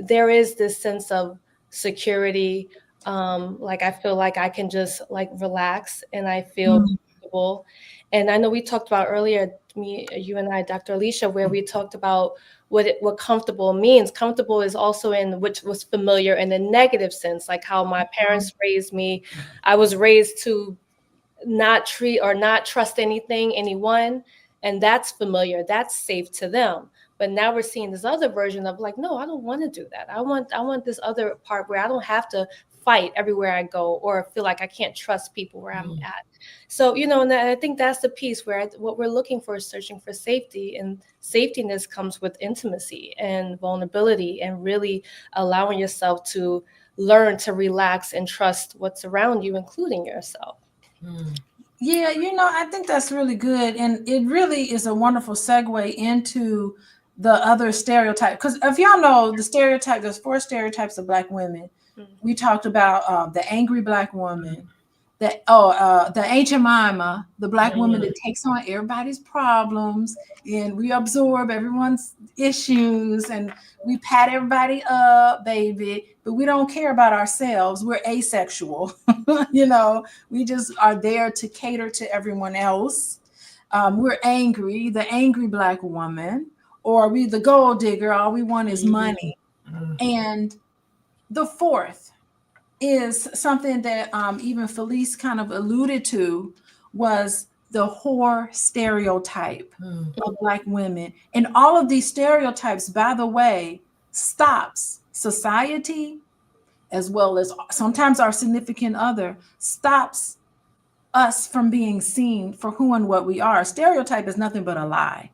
B: there is this sense of security. Like I feel like I can just like relax and I feel comfortable. And I know we talked about earlier, you and I, Dr. Alicia, where we talked about what comfortable means. Comfortable is also in which was familiar in a negative sense, like how my parents raised me. I was raised to not treat or not trust anyone, and that's familiar, that's safe to them. But now we're seeing this other version of like, no, I don't want to do that. I want this other part where I don't have to fight everywhere I go or feel like I can't trust people where I'm at. So and I think that's the piece where what we're looking for is searching for safety, and safetyness comes with intimacy and vulnerability and really allowing yourself to learn to relax and trust what's around you, including yourself.
A: Yeah, I think that's really good. And it really is a wonderful segue into the other stereotype. Because if y'all know the stereotype, there's 4 stereotypes of Black women. We talked about the angry Black woman, the ancient mama, the Black woman that takes on everybody's problems, and we absorb everyone's issues, and we pat everybody up, baby, but we don't care about ourselves. We're asexual. We just are there to cater to everyone else. We're angry, the angry Black woman, or we the gold digger, all we want is money. And the 4th is something that even Felice kind of alluded to, was the whore stereotype of Black women. And all of these stereotypes, by the way, stops society, as well as sometimes our significant other, stops us from being seen for who and what we are. Stereotype is nothing but a lie.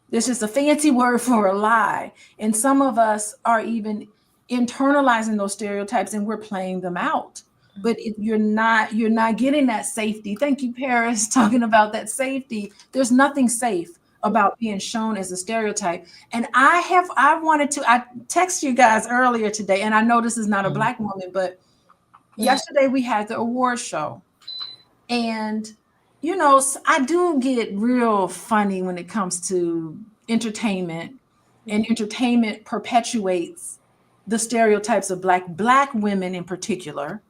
A: It's just a fancy word for a lie. And some of us are even internalizing those stereotypes and we're playing them out. But you're not getting that safety. Thank you, Paris, talking about that safety. There's nothing safe about being shown as a stereotype. And I text you guys earlier today, and I know this is not a Black woman, but yesterday we had the award show. And I do get real funny when it comes to entertainment, and entertainment perpetuates the stereotypes of Black women in particular.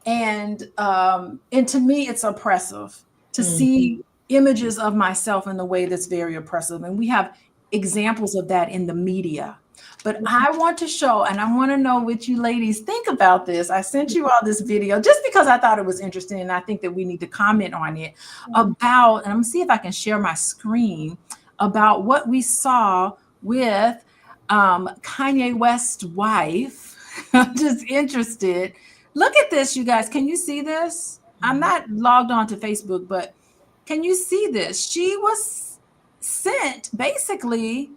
A: And to me, it's oppressive to see images of myself in the way that's very oppressive. And we have examples of that in the media. But I want to show, and I want to know what you ladies think about this. I sent you all this video just because I thought it was interesting, and I think that we need to comment on it about, and I'm gonna see if I can share my screen, about what we saw with Kanye West's wife. I'm just interested. Look at this, you guys. Can you see this? I'm not logged on to Facebook, but can you see this? She was sent basically,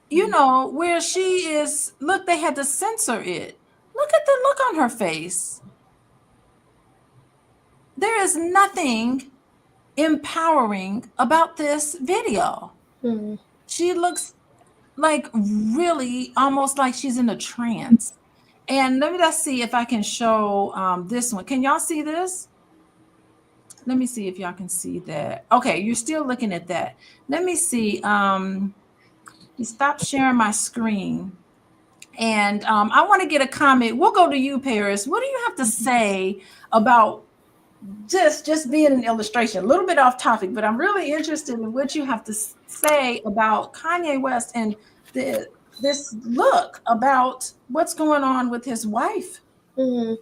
A: where she is. Look, they had to censor it. Look at the look on her face. There is nothing empowering about this video. She looks like really almost like she's in a trance. And let's see if I can show this one. Can y'all see this? Let me see if y'all can see that. Okay, you're still looking at that. Let me see. You stop sharing my screen. And I want to get a comment. We'll go to you, Paris. What do you have to say about just being an illustration? A little bit off topic, but I'm really interested in what you have to say about Kanye West and this look about what's going on with his wife.
B: Mm.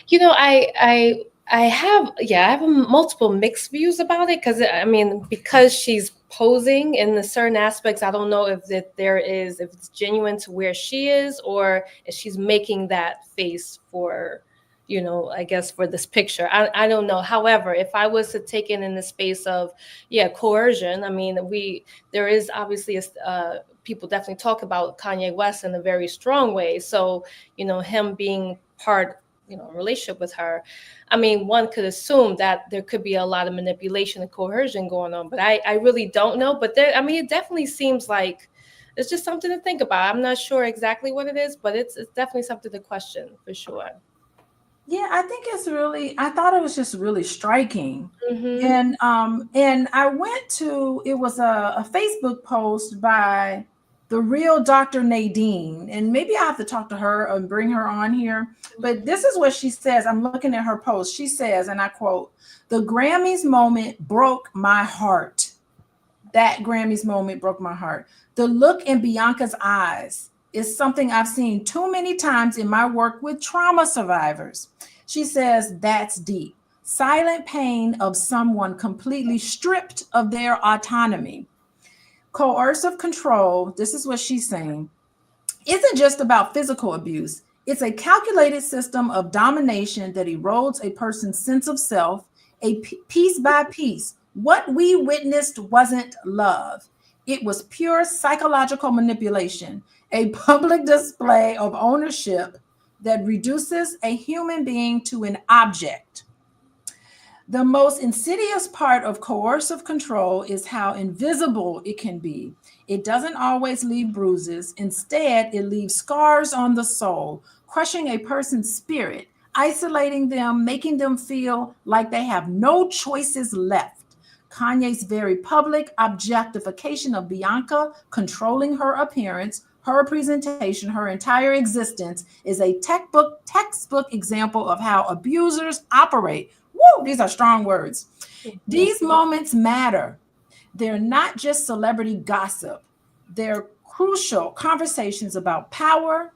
B: You know, I have multiple mixed views about it, because I mean, because she's posing in the certain aspects, I don't know if if it's genuine to where she is, or if she's making that face for, I guess for this picture. I don't know. However, if I was to take it in the space of coercion, I mean, there is obviously people definitely talk about Kanye West in a very strong way. So him being part, relationship with her, I mean, one could assume that there could be a lot of manipulation and coercion going on, but I really don't know. But it definitely seems like it's just something to think about. I'm not sure exactly what it is, but it's definitely something to question for sure.
A: Yeah, I think I thought it was just really striking.
B: Mm-hmm.
A: And I went to, it was a Facebook post by the real Dr. Nadine, and maybe I have to talk to her and bring her on here. But this is what she says. I'm looking at her post. She says, and I quote, "The Grammys moment broke my heart. That Grammys moment broke my heart. The look in Bianca's eyes is something I've seen too many times in my work with trauma survivors." She says, "That's deep. Silent pain of someone completely stripped of their autonomy. Coercive control," this is what she's saying, "isn't just about physical abuse. It's a calculated system of domination that erodes a person's sense of self, piece by piece. What we witnessed wasn't love. It was pure psychological manipulation, a public display of ownership that reduces a human being to an object. The most insidious part of coercive control is how invisible it can be. It doesn't always leave bruises. Instead, it leaves scars on the soul, crushing a person's spirit, isolating them, making them feel like they have no choices left. Kanye's very public objectification of Bianca, controlling her appearance, her presentation, her entire existence, is a textbook example of how abusers operate. Woo, these are strong words. These moments matter. They're not just celebrity gossip. They're crucial conversations about power,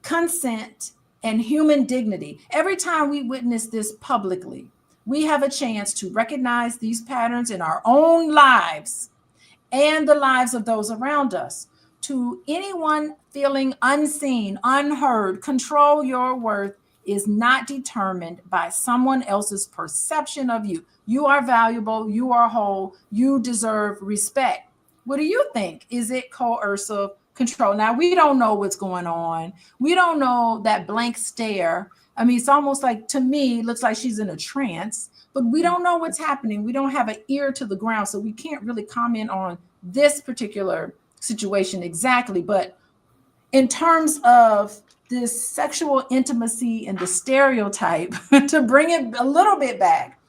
A: consent, and human dignity. Every time we witness this publicly, we have a chance to recognize these patterns in our own lives and the lives of those around us. To anyone feeling unseen, unheard, control your worth is not determined by someone else's perception of you. You are valuable, you are whole, you deserve respect. What do you think? Is it coercive control? Now, we don't know what's going on. We don't know that blank stare. I mean, it's almost like, to me, it looks like she's in a trance, but we don't know what's happening. We don't have an ear to the ground, so we can't really comment on this particular situation exactly. But in terms of this sexual intimacy and the stereotype, to bring it a little bit back,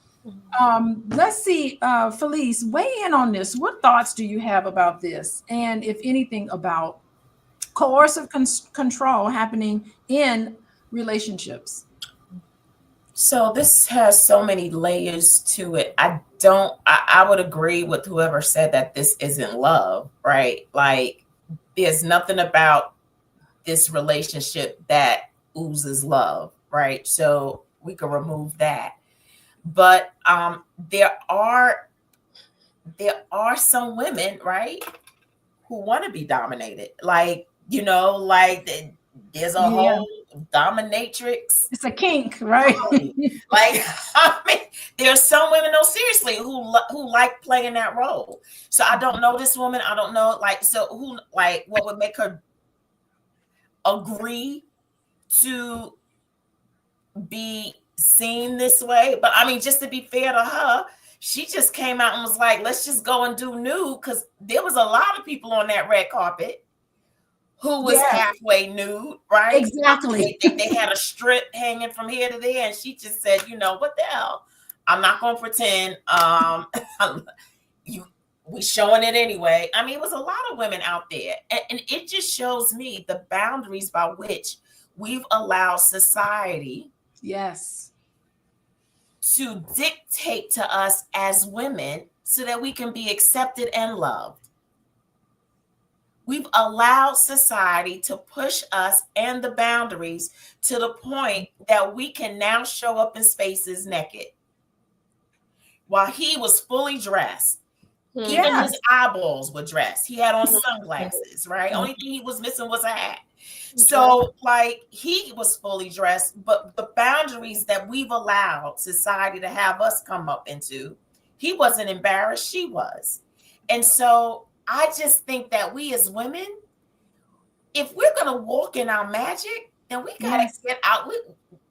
A: let's see, Felice, weigh in on this. What thoughts do you have about this? And if anything, about coercive control happening in relationships?
C: So this has so many layers to it. I would agree with whoever said that this isn't love, right? Like, there's nothing about this relationship that oozes love, right? So we can remove that. But there are some women, right, who want to be dominated. Like, there's a whole dominatrix.
A: It's a kink, right?
C: Like, I mean, there's some women, no, seriously, who like playing that role. So I don't know this woman. I don't know, what would make her agree to be seen this way. But I mean, just to be fair to her, she just came out and was like, let's just go and do nude, because there was a lot of people on that red carpet who was
A: Yes.
C: halfway nude, right?
A: Exactly.
C: They had a strip hanging from here to there, and she just said, you know, what the hell? I'm not gonna pretend. We showing it anyway. I mean, it was a lot of women out there, and it just shows me the boundaries by which we've allowed society
A: Yes.
C: to dictate to us as women so that we can be accepted and loved. We've allowed society to push us and the boundaries to the point that we can now show up in spaces naked. While he was fully dressed, even
A: Yes.
C: his eyeballs were dressed. He had on sunglasses, right? Only thing he was missing was a hat. So, like, he was fully dressed, but the boundaries that we've allowed society to have us come up into, he wasn't embarrassed, she was. And so I just think that we as women, if we're going to walk in our magic, then we got to
A: Yes.
C: get out.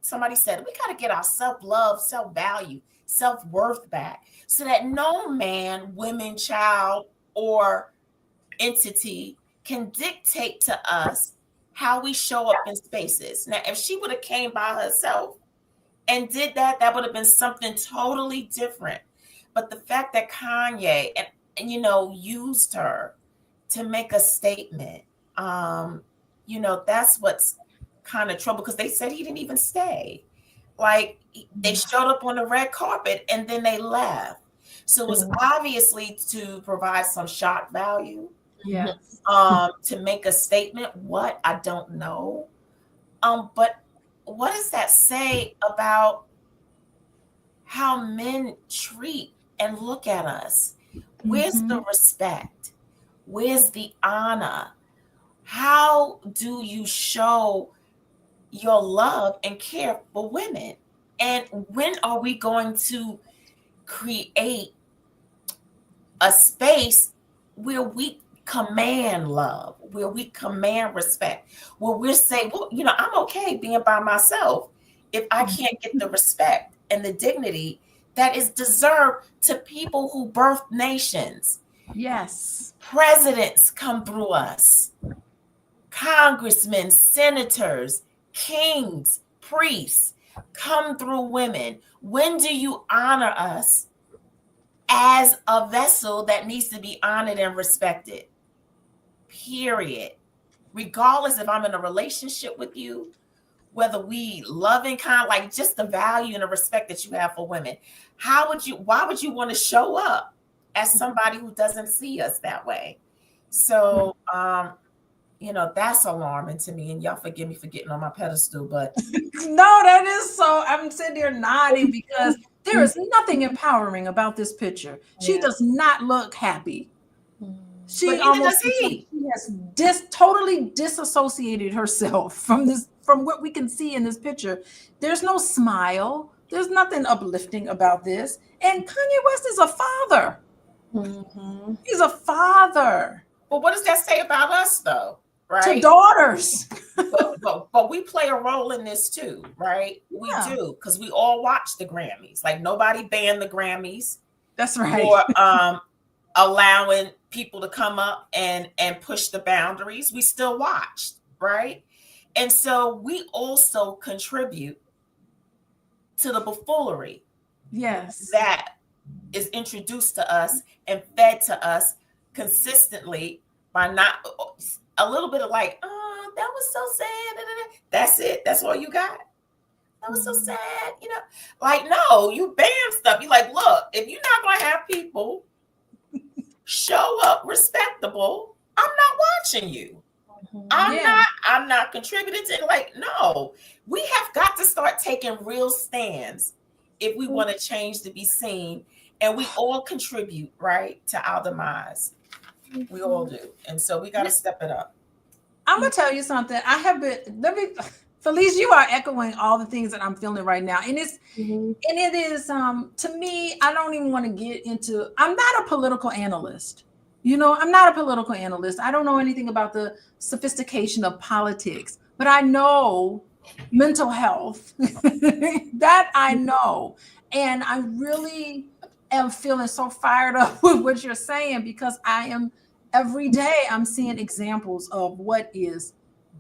C: Somebody said, we got to get our self-love, self-value, self-worth back so that no man, woman, child, or entity can dictate to us how we show up in spaces. Now, if she would have came by herself and did that, that would have been something totally different. But the fact that Kanye and you know, used her to make a statement, you know, that's what's kind of trouble, because they said he didn't even stay. Like, they showed up on the red carpet and then they left. So it was obviously to provide some shock value.
A: Yes.
C: To make a statement. What? I don't know. But what does that say about how men treat and look at us? Where's the respect? Where's the honor? How do you show your love and care for women? And when are we going to create a space where we command love, where we command respect, where we're saying, well, you know, I'm okay being by myself if I can't get the respect and the dignity that is deserved to people who birthed nations.
A: Yes.
C: Presidents come through us, congressmen, senators, kings, priests come through women. When do you honor us as a vessel that needs to be honored and respected? Period. Regardless if I'm in a relationship with you, whether we love and kind, like just the value and the respect that you have for women. Why would you want to show up as somebody who doesn't see us that way? So, you know, that's alarming to me. And y'all forgive me for getting on my pedestal, but
A: No, that is so. I'm sitting there nodding because there is nothing empowering about this picture. She does not look happy. She almost she has totally disassociated herself from what we can see in this picture. There's no smile. There's nothing uplifting about this. And Kanye West is a father. He's a father.
C: But what does that say about us, though? Right?
A: To daughters.
C: but we play a role in this too, right? We do, because we all watch the Grammys. Like, nobody banned the Grammys.
A: That's right.
C: Or allowing people to come up and push the boundaries. We still watched, right? And so we also contribute to the buffoonery.
A: Yes.
C: That is introduced to us and fed to us consistently by not a little bit of like, oh, that was so sad. That's it. That's all you got. That was so sad. You know, like, no, you ban stuff. You're like, look, if you're not going to have people show up respectable, I'm not watching you. I'm not contributing to it. Like, no, we have got to start taking real stands if we want to change to be seen. And we all contribute, right, to our demise. We all do. And so we got to step it up.
A: I'm going to tell you something. Felice, you are echoing all the things that I'm feeling right now. And it is, to me, I don't even want to get into, I'm not a political analyst. You know, I'm not a political analyst. I don't know anything about the sophistication of politics, but I know mental health. That I know. And I really am feeling so fired up with what you're saying, because I am every day I'm seeing examples of what is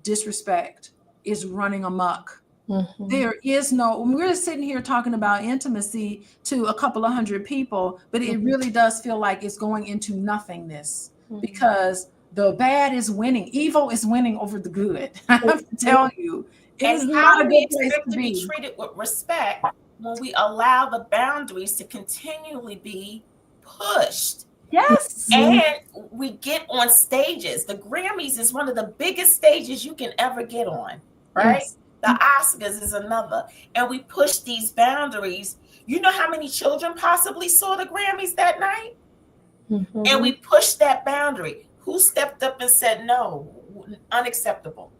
A: disrespect is running amok.
B: Mhm.
A: There is no, we're sitting here talking about intimacy to a couple of hundred people, but it really does feel like it's going into nothingness because the bad is winning. Evil is winning over the good. I have to tell you, it is
C: And how
A: not a
C: do we
A: good place
C: expect
A: to
C: to be
A: be.
C: treated with respect when we allow the boundaries to continually be pushed?
A: Yes.
C: And we get on stages. The Grammys is one of the biggest stages you can ever get on, right?
A: Yes.
C: The Oscars is another. And we push these boundaries. You know how many children possibly saw the Grammys that night? And we pushed that boundary. Who stepped up and said, no, unacceptable?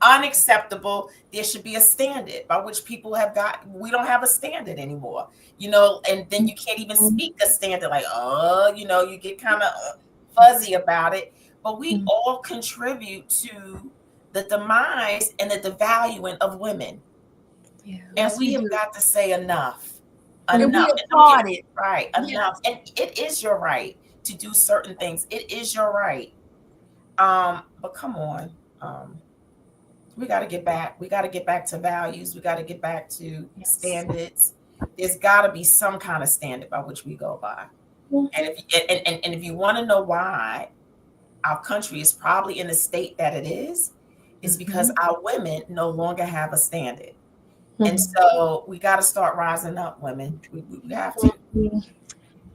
C: Unacceptable. There should be a standard by which people have got. We don't have a standard anymore, and then you can't even speak a standard, like, you get kind of fuzzy about it. But we all contribute to the demise and the devaluing of women.
B: Yeah.
C: And we have got to say enough.
A: And we
C: Enough.
A: applaud it.
C: Right.
A: Yes.
C: Enough. And it is your right to do certain things. It is your right. But come on. We got to get back. We got to get back to values. We got to get back to standards. There's got to be some kind of standard by which we go by. And if you want to know why our country is probably in the state that it is because our women no longer have a standard. And so we got to start rising up, women. We have to.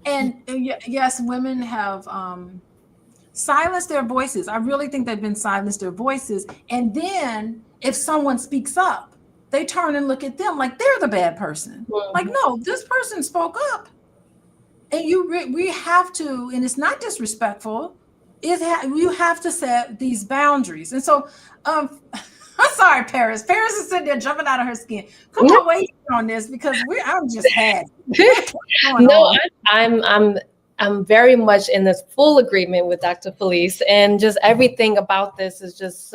A: And yes, women have silenced their voices. I really think they've been silenced their voices. And then if someone speaks up, they turn and look at them like they're the bad person. Like, no, this person spoke up. And we have to, and it's not disrespectful. You have to set these boundaries. And so, I'm sorry, Paris. Paris is sitting there jumping out of her skin. Come on, wait on this because I'm just had.
B: No, I'm very much in this full agreement with Dr. Felice, and just everything about this is just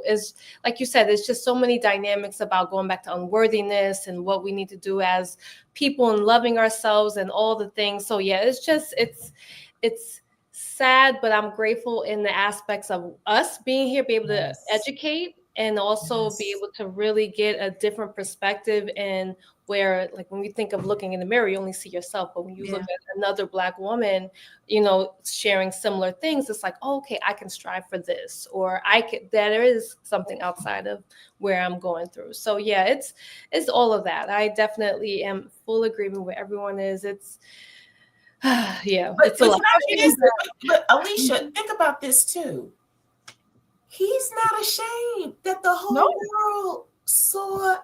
B: is like you said, it's just so many dynamics about going back to unworthiness and what we need to do as people and loving ourselves and all the things. So yeah, it's sad, but I'm grateful in the aspects of us being here, be able to educate and also be able to really get a different perspective, and where, like, when we think of looking in the mirror, you only see yourself, but when you look at another Black woman, sharing similar things, it's like, oh, okay, I can strive for this, or there is something outside of where I'm going through. So yeah, it's all of that. I definitely am full agreement with everyone. It's it's a lot.
C: But Alicia, think about this too. He's not ashamed that the whole world saw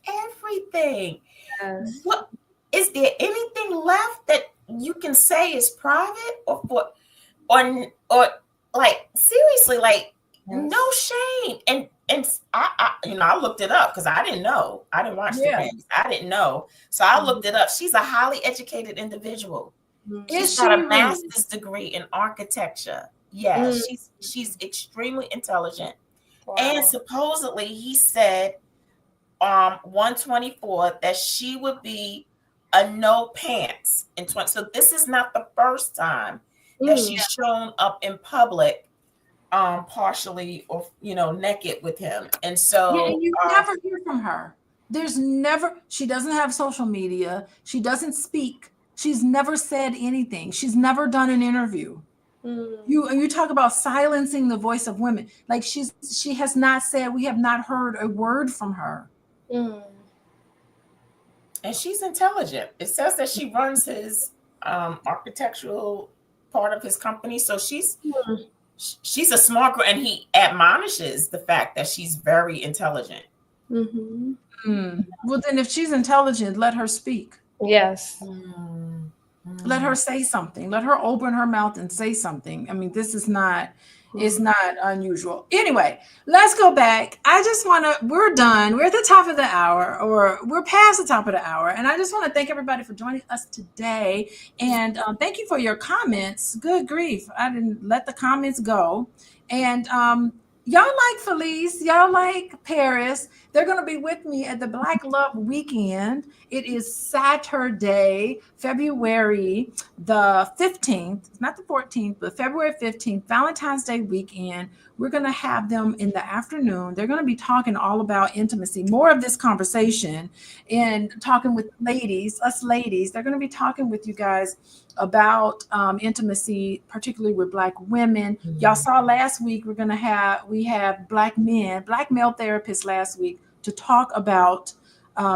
C: everything.
B: Yes.
C: What is there anything left that you can say is private or like seriously, like no shame? And I looked it up because I didn't know. I didn't watch the Grammys. I didn't know. So I looked it up. She's a highly educated individual. She's got a master's degree in architecture. Yeah, she's extremely intelligent. Wow. And supposedly he said 124 that she would be a no pants in 20. So this is not the first time that she's shown up in public partially or naked with him. And so
A: and you never hear from her. She doesn't have social media. She doesn't speak. She's never said anything. She's never done an interview. You talk about silencing the voice of women. Like she has not said, we have not heard a word from her.
C: And she's intelligent. It says that she runs his architectural part of his company. So she's a smart girl, and he admonishes the fact that she's very intelligent.
A: Well, then if she's intelligent, let her speak.
B: Yes.
A: Let her say something. Let her open her mouth and say something. I mean, this is not, it's not unusual. Anyway, let's go back. We're done. We're at the top of the hour, or we're past the top of the hour. And I just want to thank everybody for joining us today. And thank you for your comments. Good grief. I didn't let the comments go. And y'all like Felice, y'all like Paris. They're going to be with me at the Black Love Weekend. It is Saturday, February the 15th, not the 14th, but February 15th, Valentine's Day weekend. We're going to have them in the afternoon. They're going to be talking all about intimacy, more of this conversation, and talking with us ladies. They're going to be talking with you guys about intimacy, particularly with Black women. Y'all saw last week, we have Black male therapists last week to talk about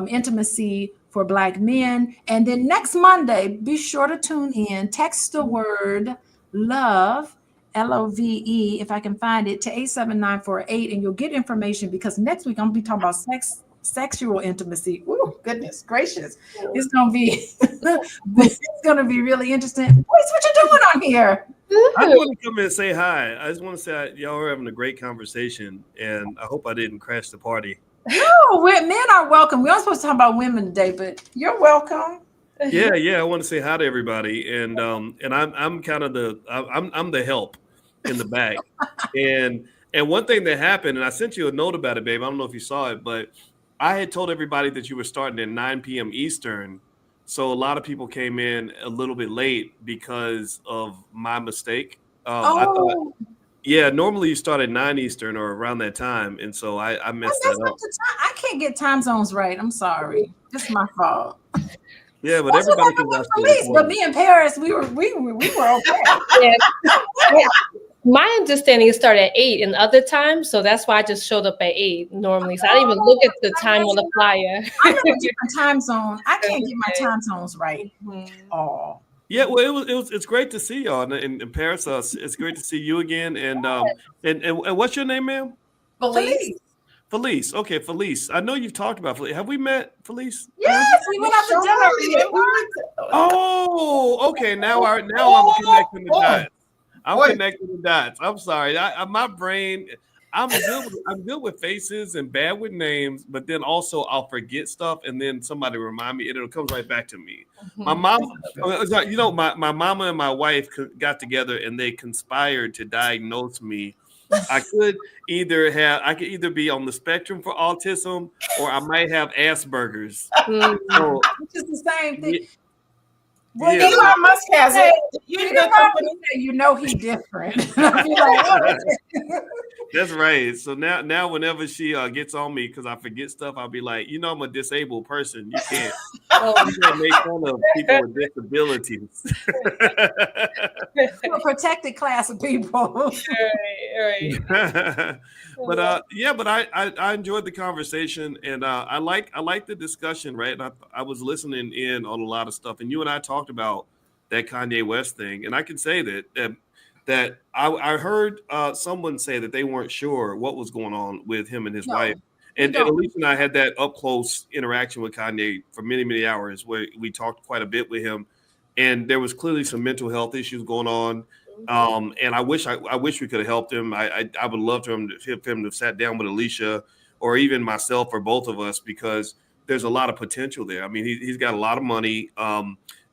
A: intimacy for Black men. And then next Monday, be sure to tune in. Text the word love, LOVE, if I can find it, to 87948, and you'll get information, because next week I'm going to be talking about sexual intimacy. Ooh, goodness gracious. It's going to be really interesting. Boys, what you doing on here?
D: I want to come in and say hi. I just want to say y'all are having a great conversation, and I hope I didn't crash the party.
A: No, men are welcome. We aren't supposed to talk about women today, but you're welcome.
D: Yeah. I want to say hi to everybody, and I'm kind of I'm the help in the back, and one thing that happened, and I sent you a note about it, babe. I don't know if you saw it, but I had told everybody that you were starting at 9 p.m. Eastern, so a lot of people came in a little bit late because of my mistake. I thought. Yeah, normally you start at 9 Eastern or around that time, and so I messed that up.
A: I can't get time zones right. I'm sorry. It's my fault.
D: Yeah, but everybody can watch
A: Felice, but me and Paris, we were okay.
B: Yeah. My understanding is start at 8 in other times, so that's why I just showed up at 8 normally. So I didn't even look at the time on the flyer.
A: I'm in a different time zone. I can't get my time zones right. Oh.
D: Yeah, well, it's great to see y'all in Paris. It's great to see you again. And what's your name, ma'am? Felice. Okay, Felice. I know you've talked about Felice. Have we met, Felice?
A: Yes, we went out to dinner.
D: Oh, okay. Now I'm connecting the dots. I'm connecting the dots. I'm sorry. My brain. I'm good with faces and bad with names, but then also I'll forget stuff, and then somebody remind me, and it'll come right back to me. My mom, my mama and my wife got together, and they conspired to diagnose me. I could either be on the spectrum for autism, or I might have Asperger's.
A: So, which is the same thing.
C: Well, Elon Musk has it.
A: You know he's different.
D: That's right. So now whenever she gets on me because I forget stuff, I'll be like, I'm a disabled person. You can't make fun of people with disabilities.
A: A protected class of people.
B: Right.
D: But I enjoyed the conversation, and I like the discussion, right? And I was listening in on a lot of stuff, and you and I talked about that Kanye West thing, and I can say that I heard someone say that they weren't sure what was going on with him and his wife. And Alicia and I had that up close interaction with Kanye for many, many hours where we talked quite a bit with him. And there was clearly some mental health issues going on. And I wish we could have helped him. I would love for him to have sat down with Alicia or even myself or both of us, because there's a lot of potential there. I mean, he's got a lot of money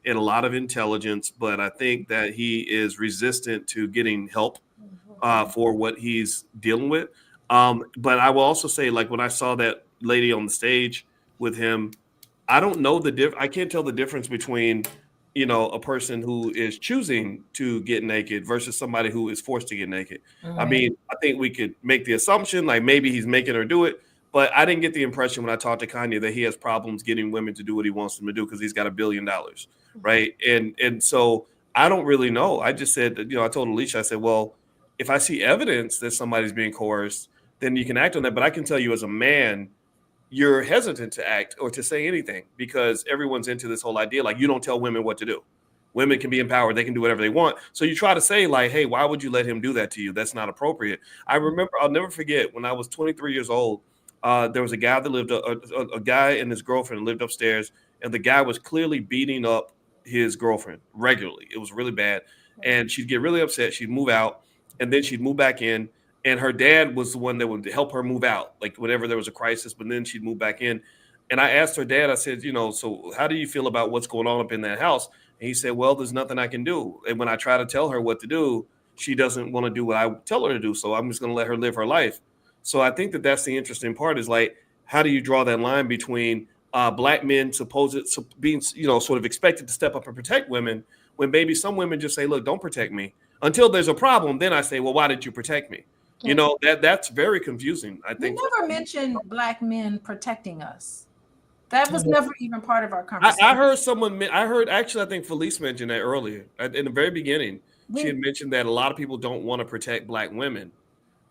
D: and a lot of intelligence, but I think that he is resistant to getting help for what he's dealing with. But I will also say, like, when I saw that lady on the stage with him, I don't know I can't tell the difference between, a person who is choosing to get naked versus somebody who is forced to get naked. Mm-hmm. I mean, I think we could make the assumption, like, maybe he's making her do it, but I didn't get the impression when I talked to Kanye that he has problems getting women to do what he wants them to do because he's got $1 billion, right? And so I don't really know. I just said, I told Alicia, I said, well, if I see evidence that somebody's being coerced, then you can act on that. But I can tell you as a man, you're hesitant to act or to say anything because everyone's into this whole idea. Like, you don't tell women what to do. Women can be empowered. They can do whatever they want. So you try to say, like, hey, why would you let him do that to you? That's not appropriate. I remember, I'll never forget, when I was 23 years old, there was a guy that lived, a guy and his girlfriend lived upstairs, and the guy was clearly beating up his girlfriend regularly. It was really bad. And she'd get really upset. She'd move out, and then she'd move back in. And her dad was the one that would help her move out, like whenever there was a crisis, but then she'd move back in. And I asked her dad, I said, so how do you feel about what's going on up in that house? And he said, well, there's nothing I can do. And when I try to tell her what to do, she doesn't want to do what I tell her to do. So I'm just going to let her live her life. So I think that that's the interesting part, is like, how do you draw that line between black men being, sort of expected to step up and protect women, when maybe some women just say, look, don't protect me until there's a problem. Then I say, well, why did you protect me? That's very confusing. I think
A: we never mentioned black men protecting us. That was never even part of our conversation.
D: I heard actually, I think Felice mentioned that earlier in the very beginning. She had mentioned that a lot of people don't want to protect black women.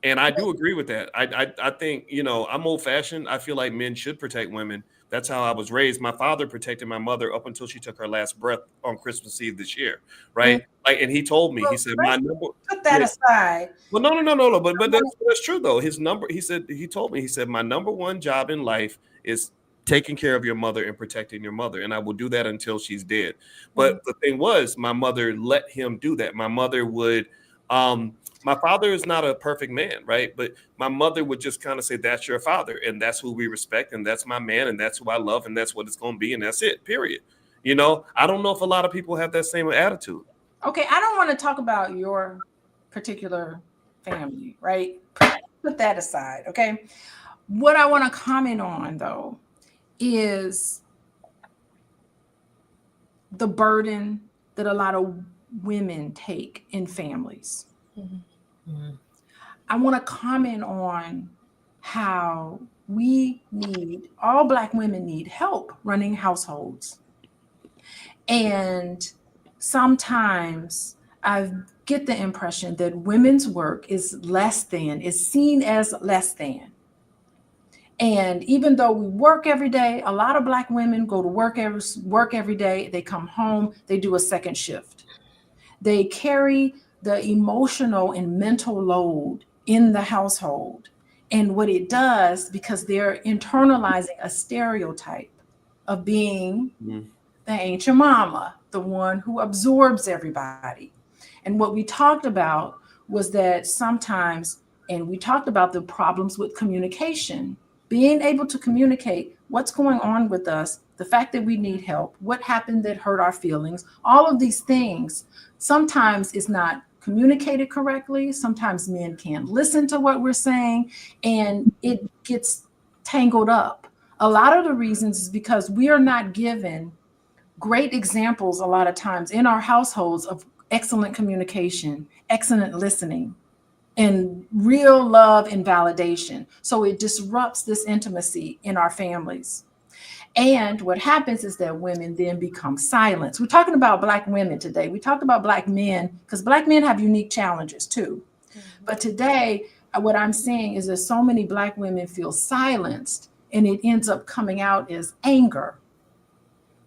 D: And I do agree with that. I think, I'm old fashioned. I feel like men should protect women. That's how I was raised. My father protected my mother up until she took her last breath on Christmas Eve this year. Right. And he told me, he said, my number.
A: Put that aside.
D: Well, no. But that's true though. He told me, my number one job in life is taking care of your mother and protecting your mother. And I will do that until she's dead. But the thing was, my mother let him do that. My mother would, my father is not a perfect man, right? But my mother would just kind of say, that's your father. And that's who we respect. And that's my man. And that's who I love. And that's what it's going to be. And that's it, period. I don't know if a lot of people have that same attitude.
A: Okay. I don't want to talk about your particular family, right? Put that aside. Okay. What I want to comment on though is the burden that a lot of women take in families. I want to comment on how all Black women need help running households. And sometimes I get the impression that women's work is seen as less than. And even though we work every day, a lot of Black women go to work every day. They come home, they do a second shift. They carry the emotional and mental load in the household. And what it does, because they're internalizing a stereotype of being the ancient mama, the one who absorbs everybody. And what we talked about was that sometimes, and we talked about the problems with communication, being able to communicate what's going on with us, the fact that we need help, what happened that hurt our feelings, all of these things sometimes is not communicated correctly. Sometimes men can't listen to what we're saying, and it gets tangled up. A lot of the reasons is because we are not given great examples a lot of times in our households of excellent communication, excellent listening, and real love and validation. So it disrupts this intimacy in our families. And what happens is that women then become silenced. We're talking about Black women today. We talked about Black men because Black men have unique challenges too. But today, what I'm seeing is that so many Black women feel silenced, and it ends up coming out as anger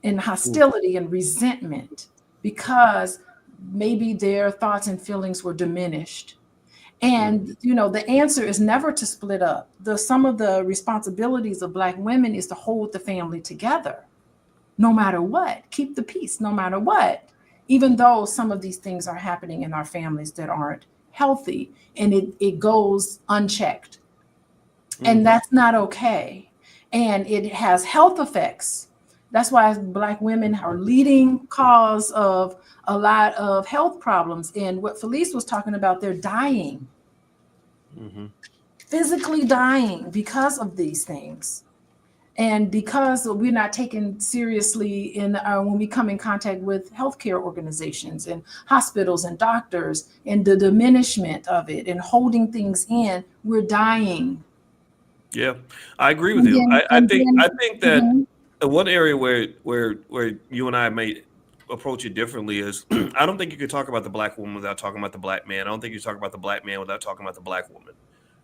A: and hostility and resentment because maybe their thoughts and feelings were diminished. And, the answer is never to split up. Some of the responsibilities of Black women is to hold the family together, no matter what, keep the peace, no matter what, even though some of these things are happening in our families that aren't healthy, and it goes unchecked. And that's not okay. And it has health effects. That's why Black women are leading cause of a lot of health problems. And what Felice was talking about, they're dying, physically dying because of these things. And because we're not taken seriously when we come in contact with healthcare organizations and hospitals and doctors, and the diminishment of it and holding things in, we're dying.
D: Yeah, I agree with you. I think that one area where you and I may approach it differently is I don't think you could talk about the Black woman without talking about the Black man. I don't think you talk about the Black man without talking about the Black woman,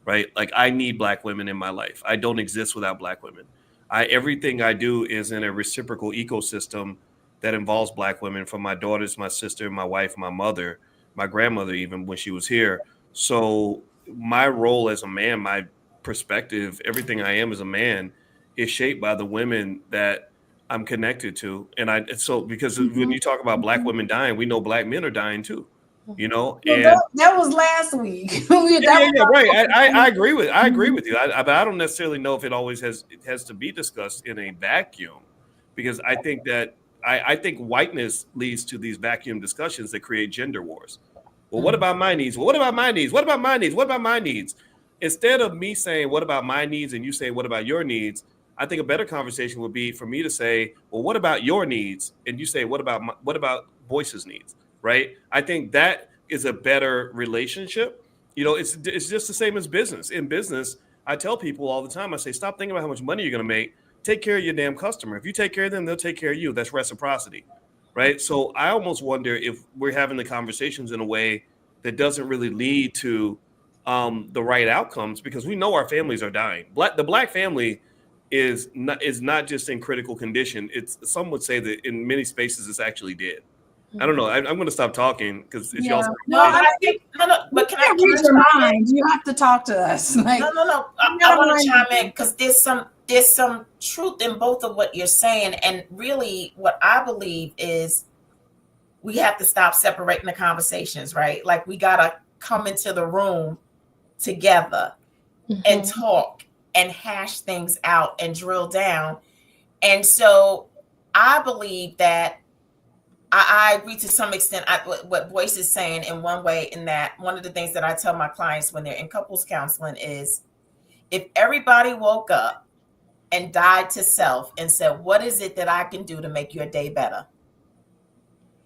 D: right? Like, I need Black women in my life. I don't exist without Black women. Everything I do is in a reciprocal ecosystem that involves Black women, from my daughters, my sister, my wife, my mother, my grandmother, even when she was here. So my role as a man, my perspective, everything I am as a man is shaped by the women that I'm connected to. And because when you talk about Black women dying, we know Black men are dying too, and
A: that was last week.
D: Right. I agree with you. But I don't necessarily know if it always has to be discussed in a vacuum, because I think that I think whiteness leads to these vacuum discussions that create gender wars. Well, what about my needs? Well, what about my needs? What about my needs? What about my needs? Instead of me saying, what about my needs? And you saying, what about your needs? I think a better conversation would be for me to say, well, what about your needs? And you say, what about Boyce's needs? Right? I think that is a better relationship. You know, it's just the same as business. In business, I tell people all the time, I say, stop thinking about how much money you're going to make. Take care of your damn customer. If you take care of them, they'll take care of you. That's reciprocity, right? So I almost wonder if we're having the conversations in a way that doesn't really lead to the right outcomes, because we know our families are dying. The black family is not just in critical condition. Some would say that in many spaces it's actually dead. I don't know. I'm going to stop talking because it's y'all's.
A: No, I think
C: but can I
A: read your mind? You have to talk to us. Like,
C: no. I want to chime in because there's some truth in both of what you're saying, and really, what I believe is we have to stop separating the conversations, right? Like, we gotta come into the room together and talk and hash things out and drill down. And so, I believe that. I agree to some extent what Boyce is saying in one way, in that one of the things that I tell my clients when they're in couples counseling is, if everybody woke up and died to self and said, what is it that I can do to make your day better?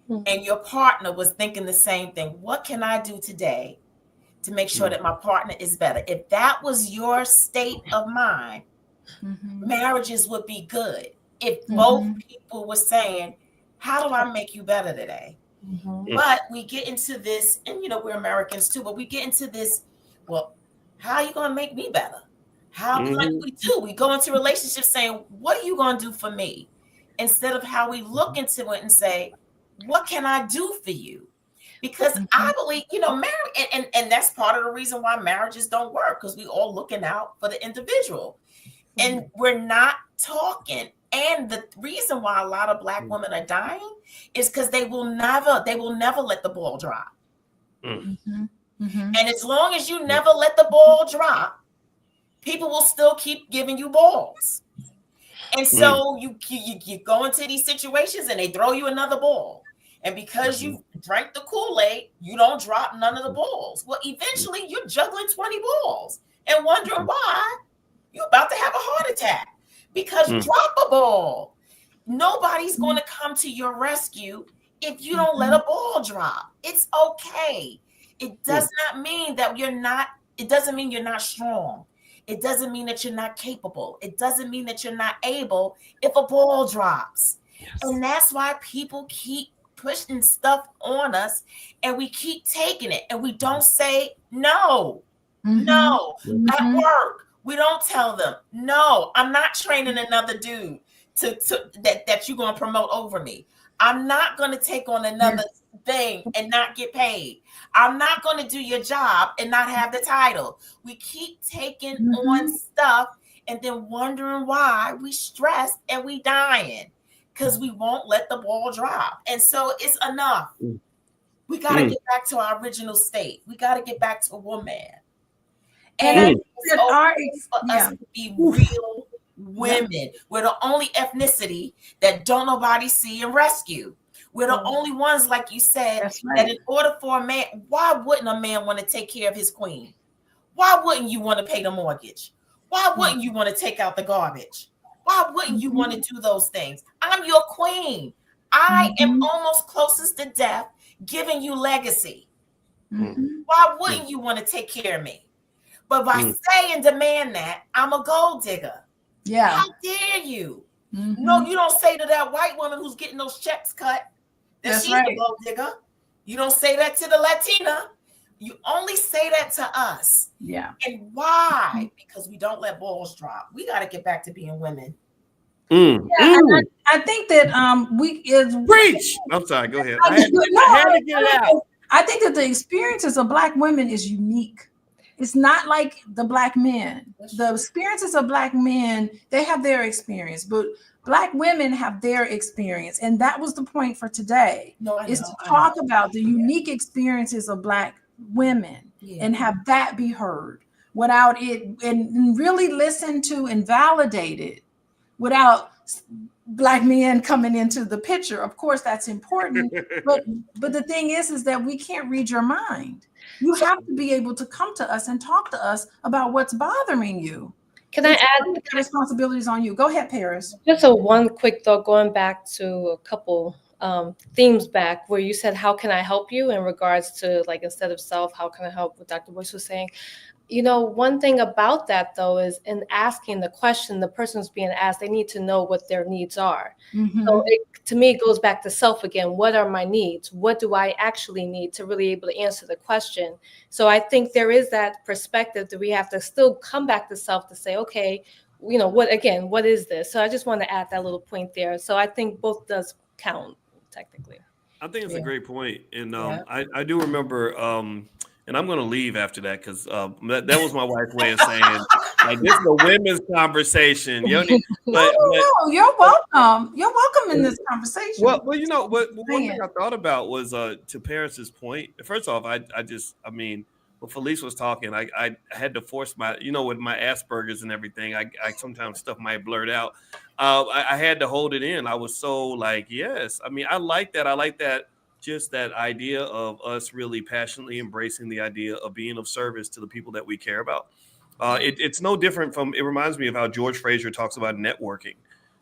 C: And your partner was thinking the same thing. What can I do today to make sure that my partner is better? If that was your state of mind, marriages would be good. If both people were saying, how do I make you better today? But we get into this, and you know, we're Americans too, but we get into this, well, how are you going to make me better? Like we go into relationships saying, what are you going to do for me? Instead of how we look into it and say, what can I do for you? Because I believe, you know, marriage, and that's part of the reason why marriages don't work, because we all looking out for the individual. And we're not talking. And the reason why a lot of Black women are dying is because they will never let the ball drop. And as long as you never let the ball drop, people will still keep giving you balls. And so you go into these situations and they throw you another ball. And because you drank the Kool-Aid, you don't drop none of the balls. Well, eventually you're juggling 20 balls and wondering why you're about to have a heart attack. Because drop a ball. Nobody's going to come to your rescue if you don't let a ball drop. It's okay. It does not mean that it doesn't mean you're not strong. It doesn't mean that you're not capable. It doesn't mean that you're not able if a ball drops. Yes. And that's why people keep pushing stuff on us and we keep taking it and we don't say no. No. At work, we don't tell them, no, I'm not training another dude that you're going to promote over me. I'm not going to take on another thing and not get paid. I'm not going to do your job and not have the title. We keep taking on stuff and then wondering why we stressed and we dying because we won't let the ball drop. And so it's enough. We got to get back to our original state. We got to get back to a woman. And it's okay for us to be real women. We're the only ethnicity that don't nobody see and rescue. We're the only ones, like you said, that in order for a man, why wouldn't a man want to take care of his queen? Why wouldn't you want to pay the mortgage? Why wouldn't you want to take out the garbage? Why wouldn't you want to do those things? I'm your queen. I am almost closest to death, giving you legacy. Why wouldn't you want to take care of me? But by saying demand that, I'm a gold digger. Yeah. How dare you? No, you don't say to that white woman who's getting those checks cut that she's a gold digger. You don't say that to the Latina. You only say that to us. Yeah. And why? Because we don't let balls drop. We got to get back to being women.
A: I think that we is
D: preach. I'm sorry. Go ahead. I had to get it out.
A: I think that the experiences of Black women is unique. It's not like the Black men. The experiences of Black men, they have their experience, but Black women have their experience. And that was the point for today, is to talk about the unique experiences of Black women and have that be heard without it, and really listen to and validate it without Black men coming into the picture. Of course, that's important. but the thing is that we can't read your mind. You have to be able to come to us and talk to us about what's bothering you.
B: Can I add
A: the responsibilities on you? Go ahead, Paris.
B: just a one quick thought going back to a couple themes back where you said, how can I help you in regards to like instead of self, how can I help what Dr. Boyce was saying? You know, one thing about that though is in asking the question, the person's being asked, they need to know what their needs are. So to me, it goes back to self again. What are my needs? What do I actually need to really able to answer the question? So I think there is that perspective that we have to still come back to self to say, okay, you know, what is this? So I just want to add that little point there. So I think both does count technically.
D: I think it's a great point. And
C: Yeah.
D: I do remember, and I'm going to leave after that because that was my wife's way of saying, like, this is a women's conversation. You know,
A: No, you're welcome. You're welcome in this conversation.
D: Well, you know, one thing I thought about was to Paris's point. First off, I mean, when Felice was talking, I had to force my, you know, with my Asperger's and everything, I sometimes stuff might blurt out. I had to hold it in. I was so like, yes. I mean, I like that. I like that. Just that idea of us really passionately embracing the idea of being of service to the people that we care about. It's no different from, it reminds me of how George Fraser talks about networking.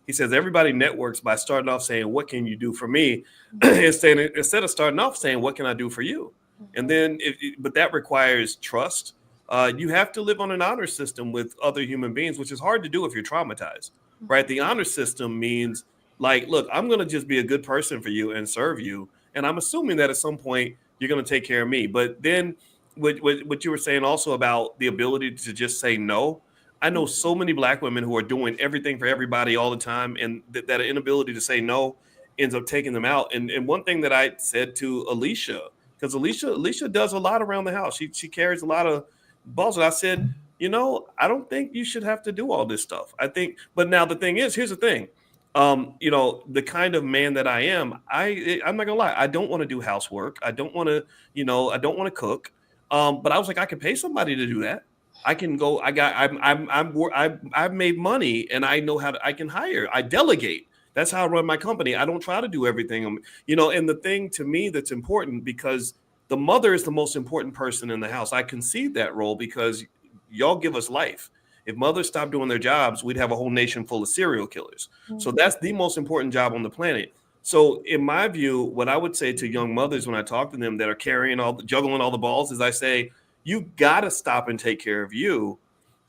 D: He says everybody networks by starting off saying, what can you do for me? Instead of starting off saying, what can I do for you? And then, but that requires trust. You have to live on an honor system with other human beings, which is hard to do if you're traumatized, right? The honor system means like, look, I'm going to just be a good person for you and serve you. And I'm assuming that at some point you're going to take care of me. But then what you were saying also about the ability to just say no. I know so many Black women who are doing everything for everybody all the time. And that inability to say no ends up taking them out. And one thing that I said to Alicia, because Alicia does a lot around the house. She carries a lot of balls. And I said, you know, I don't think you should have to do all this stuff. I think, but now the thing is, here's the thing. You know, the kind of man that I am, I'm not gonna lie, I don't want to do housework. I don't want to, you know, I don't want to cook. But I was like, I could pay somebody to do that. I can go. I've made money, and I know how to. I can hire. I delegate. That's how I run my company. I don't try to do everything. You know, and the thing to me that's important, because the mother is the most important person in the house. I concede that role because y'all give us life. If mothers stopped doing their jobs, we'd have a whole nation full of serial killers. So that's the most important job on the planet. So in my view, what I would say to young mothers when I talk to them that are juggling all the balls is I say, you got to stop and take care of you.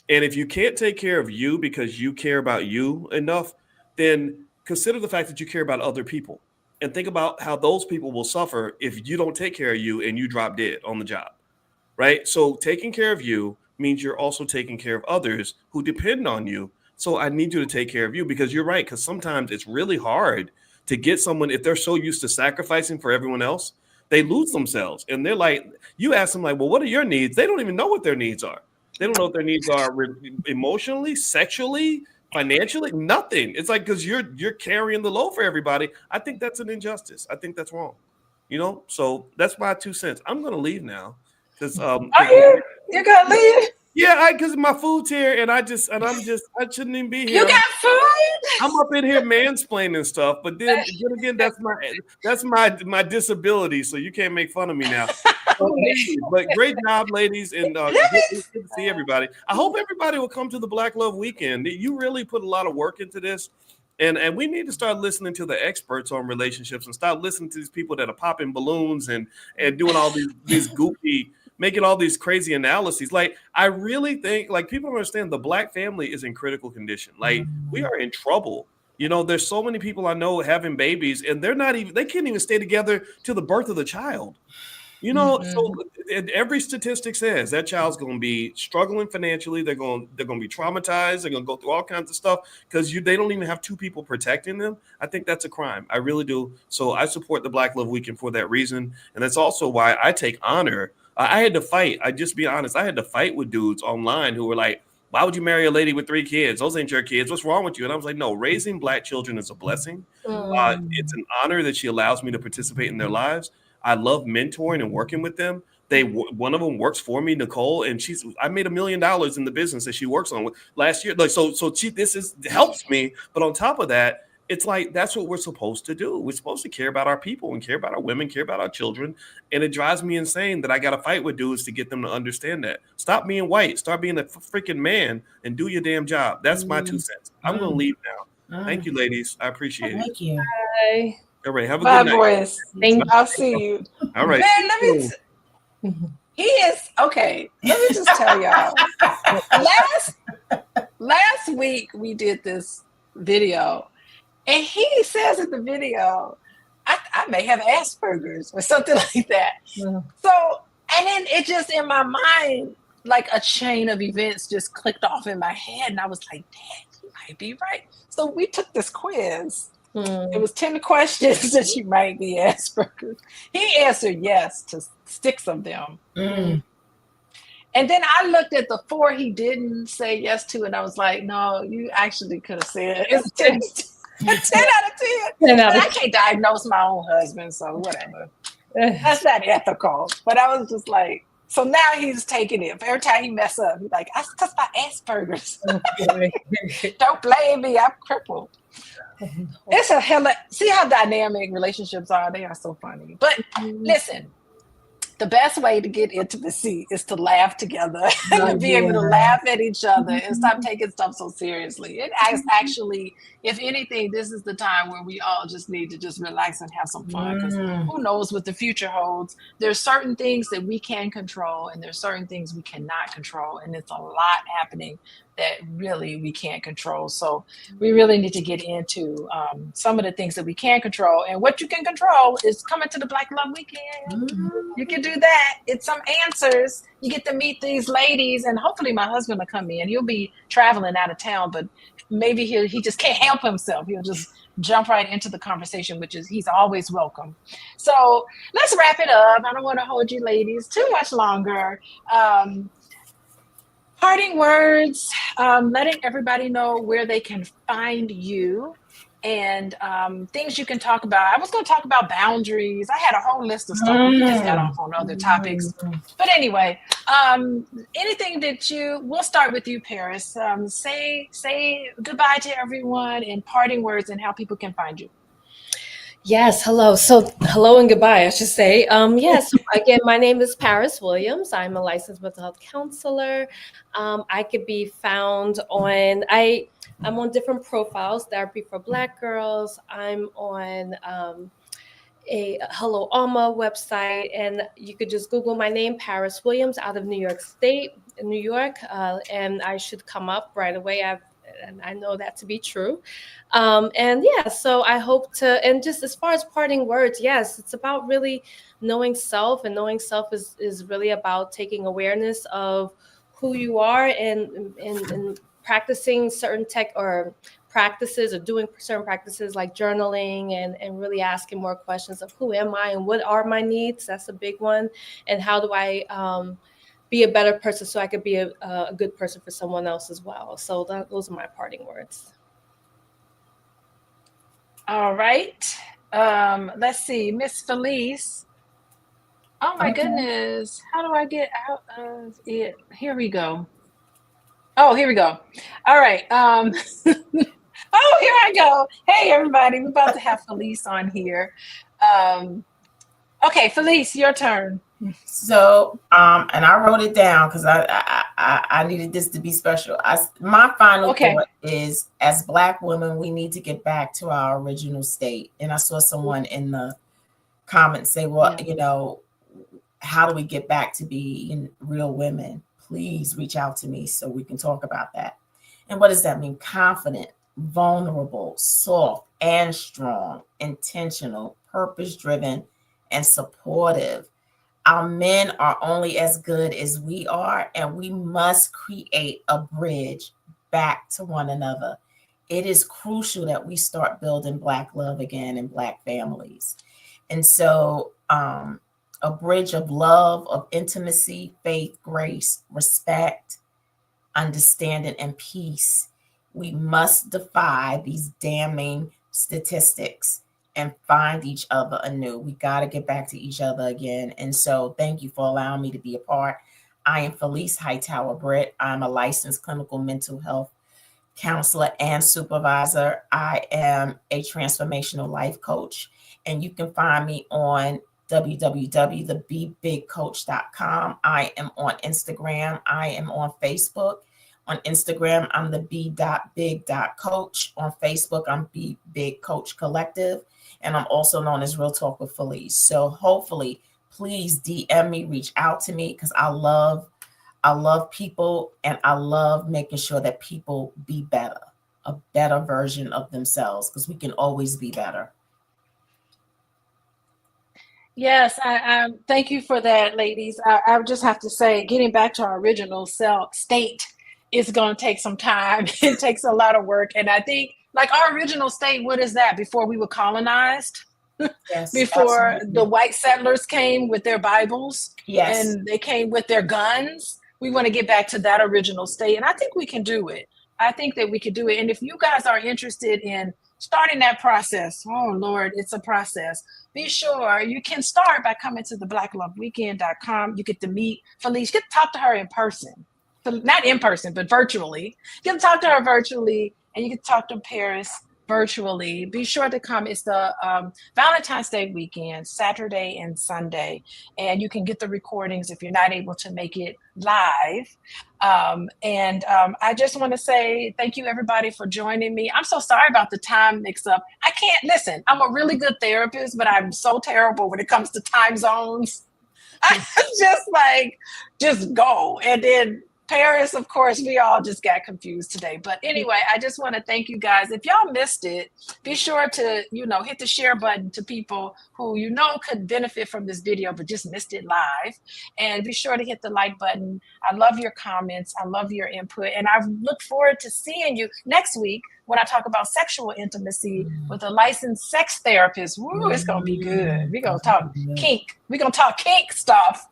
D: And if you can't take care of you because you care about you enough, then consider the fact that you care about other people and think about how those people will suffer if you don't take care of you and you drop dead on the job, right? So taking care of you means you're also taking care of others who depend on you. So I need you to take care of you, because you're right. Because sometimes it's really hard to get someone, if they're so used to sacrificing for everyone else, they lose themselves. And they're like, you ask them like, well, what are your needs? They don't even know what their needs are. They don't know what their needs are emotionally, sexually, financially, nothing. It's like, because you're carrying the load for everybody. I think that's an injustice. I think that's wrong. You know, so that's my 2 cents. I'm going to leave now. Because
A: you got to leave?
D: Yeah, because my food's here, and I shouldn't even be here.
A: You got food?
D: I'm up in here mansplaining stuff, but then again, that's my disability, so you can't make fun of me now. But great job, ladies, and good to see everybody. I hope everybody will come to the Black Love Weekend. You really put a lot of work into this, and we need to start listening to the experts on relationships and start listening to these people that are popping balloons and doing all these goofy, making all these crazy analyses. Like, I really think, like, people don't understand the Black family is in critical condition. Like, we are in trouble. You know, there's so many people I know having babies, and they can't even stay together till the birth of the child. You know, so every statistic says that child's going to be struggling financially. They're going to be traumatized. They're going to go through all kinds of stuff because they don't even have two people protecting them. I think that's a crime. I really do. So I support the Black Love Weekend for that reason. And that's also why I take honor. I had to fight. I just be honest. I had to fight with dudes online who were like, why would you marry a lady with 3 kids? Those ain't your kids. What's wrong with you? And I was like, no, raising Black children is a blessing. It's an honor that she allows me to participate in their lives. I love mentoring and working with them. One of them works for me, Nicole, and I made $1 million in the business that she works on last year. Like, so this helps me. But on top of that, it's like that's what we're supposed to do. We're supposed to care about our people and care about our women, care about our children. And it drives me insane that I got to fight with dudes to get them to understand that. Stop being white, start being a freaking man, and do your damn job. That's my 2 cents. I'm going to leave now. Thank you, ladies. I appreciate it.
C: Thank you.
B: Bye.
D: All right, have a
E: Bye,
D: good night.
E: boys.
B: Thank
E: I'll see you.
D: All right.
E: Man, let me. He is okay. Let me just tell y'all. Last week we did this video, and he says in the video, I may have Asperger's or something like that.
B: Yeah.
E: So, and then it just in my mind, like a chain of events just clicked off in my head, and I was like, "Dad, you might be right." So we took this quiz. It was 10 questions that you might be Asperger's. He answered yes to 6 of them. And then I looked at the 4 he didn't say yes to, and I was like, no, you actually could have said it's 10 out of 10. But I can't diagnose my own husband, so whatever. That's not ethical. But I was just like, so now he's taking it. Every time he mess up, he's like, that's because my Asperger's. Don't blame me, I'm crippled. It's a see how dynamic relationships are. They are so funny. But listen, the best way to get intimacy is to laugh together and to be able to laugh at each other and stop taking stuff so seriously. It actually, if anything, this is the time where we all just need to just relax and have some fun, because who knows what the future holds. There's certain things that we can control and there's certain things we cannot control. And it's a lot happening that really we can't control. So we really need to get into some of the things that we can control. And what you can control is coming to the Black Love Weekend. You can do that. It's some answers. You get to meet these ladies, and hopefully my husband will come in. He'll be traveling out of town, but maybe he just can't help himself. He'll just jump right into the conversation, which is he's always welcome. So let's wrap it up. I don't want to hold you ladies too much longer. Parting words, letting everybody know where they can find you and things you can talk about. I was going to talk about boundaries. I had a whole list of stuff. We just got off on other topics. But anyway, anything that we'll start with you, Paris. Say goodbye to everyone and parting words and how people can find you.
B: Yes, hello. So hello and goodbye, I should say. Yes, again, my name is Paris Williams. I'm a licensed mental health counselor. I could be found on, I'm on different profiles, Therapy for Black Girls. I'm on a Hello Alma website, and you could just Google my name, Paris Williams, out of New York State, in New York, and I should come up right away. And I know that to be true. And yeah, so I hope to, and just as far as parting words, yes, it's about really knowing self, and knowing self is really about taking awareness of who you are and practicing certain tech or practices, or doing certain practices like journaling and really asking more questions of who am I and what are my needs. That's a big one. And how do I be a better person so I could be a good person for someone else as well. So those are my parting words.
E: All right. Let's see, Miss Felice. Oh my goodness. How do I get out of it? Here we go. Oh, here we go. All right. Oh, here I go. Hey, everybody. We're about to have Felice on here. Okay, Felice, your turn.
C: So, and I wrote it down because I needed this to be special. My final thought is, as Black women, we need to get back to our original state. And I saw someone in the comments say, well, you know, how do we get back to being real women? Please reach out to me so we can talk about that. And what does that mean? Confident, vulnerable, soft and strong, intentional, purpose-driven, and supportive. Our men are only as good as we are, and we must create a bridge back to one another. It is crucial that we start building Black love again in Black families. And so a bridge of love, of intimacy, faith, grace, respect, understanding, and peace. We must defy these damning statistics and find each other anew. We got to get back to each other again. And so thank you for allowing me to be a part. I am Felice Hightower Britt. I'm a licensed clinical mental health counselor and supervisor. I am a transformational life coach, and you can find me on www.thebebigcoach.com. I am on Instagram. I am on Facebook. On Instagram, I'm the b.big.coach. On Facebook, I'm Be Big Coach Collective. And I'm also known as Real Talk with Felice. So hopefully, please DM me, reach out to me, because I love people, and I love making sure that people be better, a better version of themselves, because we can always be better.
E: Yes, I thank you for that, ladies. I would just have to say, getting back to our original state is going to take some time. It takes a lot of work. And I think, like, our original state, what is that? Before we were colonized?
C: Yes,
E: before
C: absolutely.
E: the white settlers came with their Bibles,
C: Yes.
E: and they came with their guns. We want to get back to that original state. And I think we can do it. I think that we could do it. And if you guys are interested in starting that process, oh Lord, it's a process. Be sure you can start by coming to the blackloveweekend.com. You get to meet Felice, you get to talk to her in person. Not in person, but virtually. You can talk to her virtually, and you can talk to Paris virtually. Be sure to come. It's the Valentine's Day weekend, Saturday and Sunday, and you can get the recordings if you're not able to make it live. I just want to say thank you, everybody, for joining me. I'm so sorry about the time mix-up. I can't listen. I'm a really good therapist, but I'm so terrible when it comes to time zones. I just go, and then Paris, of course, we all just got confused today. But anyway, I just want to thank you guys. If y'all missed it, be sure to, hit the share button to people who could benefit from this video, but just missed it live. And be sure to hit the like button. I love your comments. I love your input. And I look forward to seeing you next week when I talk about sexual intimacy with a licensed sex therapist. Woo, it's going to be good. We're going to talk kink. We're going to talk kink stuff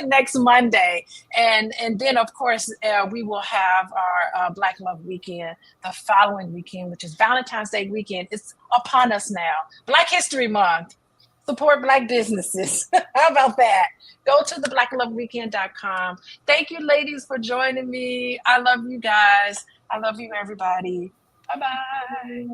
E: next Monday. And then, of course, we will have our Black Love Weekend the following weekend, which is Valentine's Day weekend. It's upon us now. Black History Month. Support Black businesses. How about that? Go to the blackloveweekend.com. Thank you, ladies, for joining me. I love you guys. I love you, everybody. Bye-bye.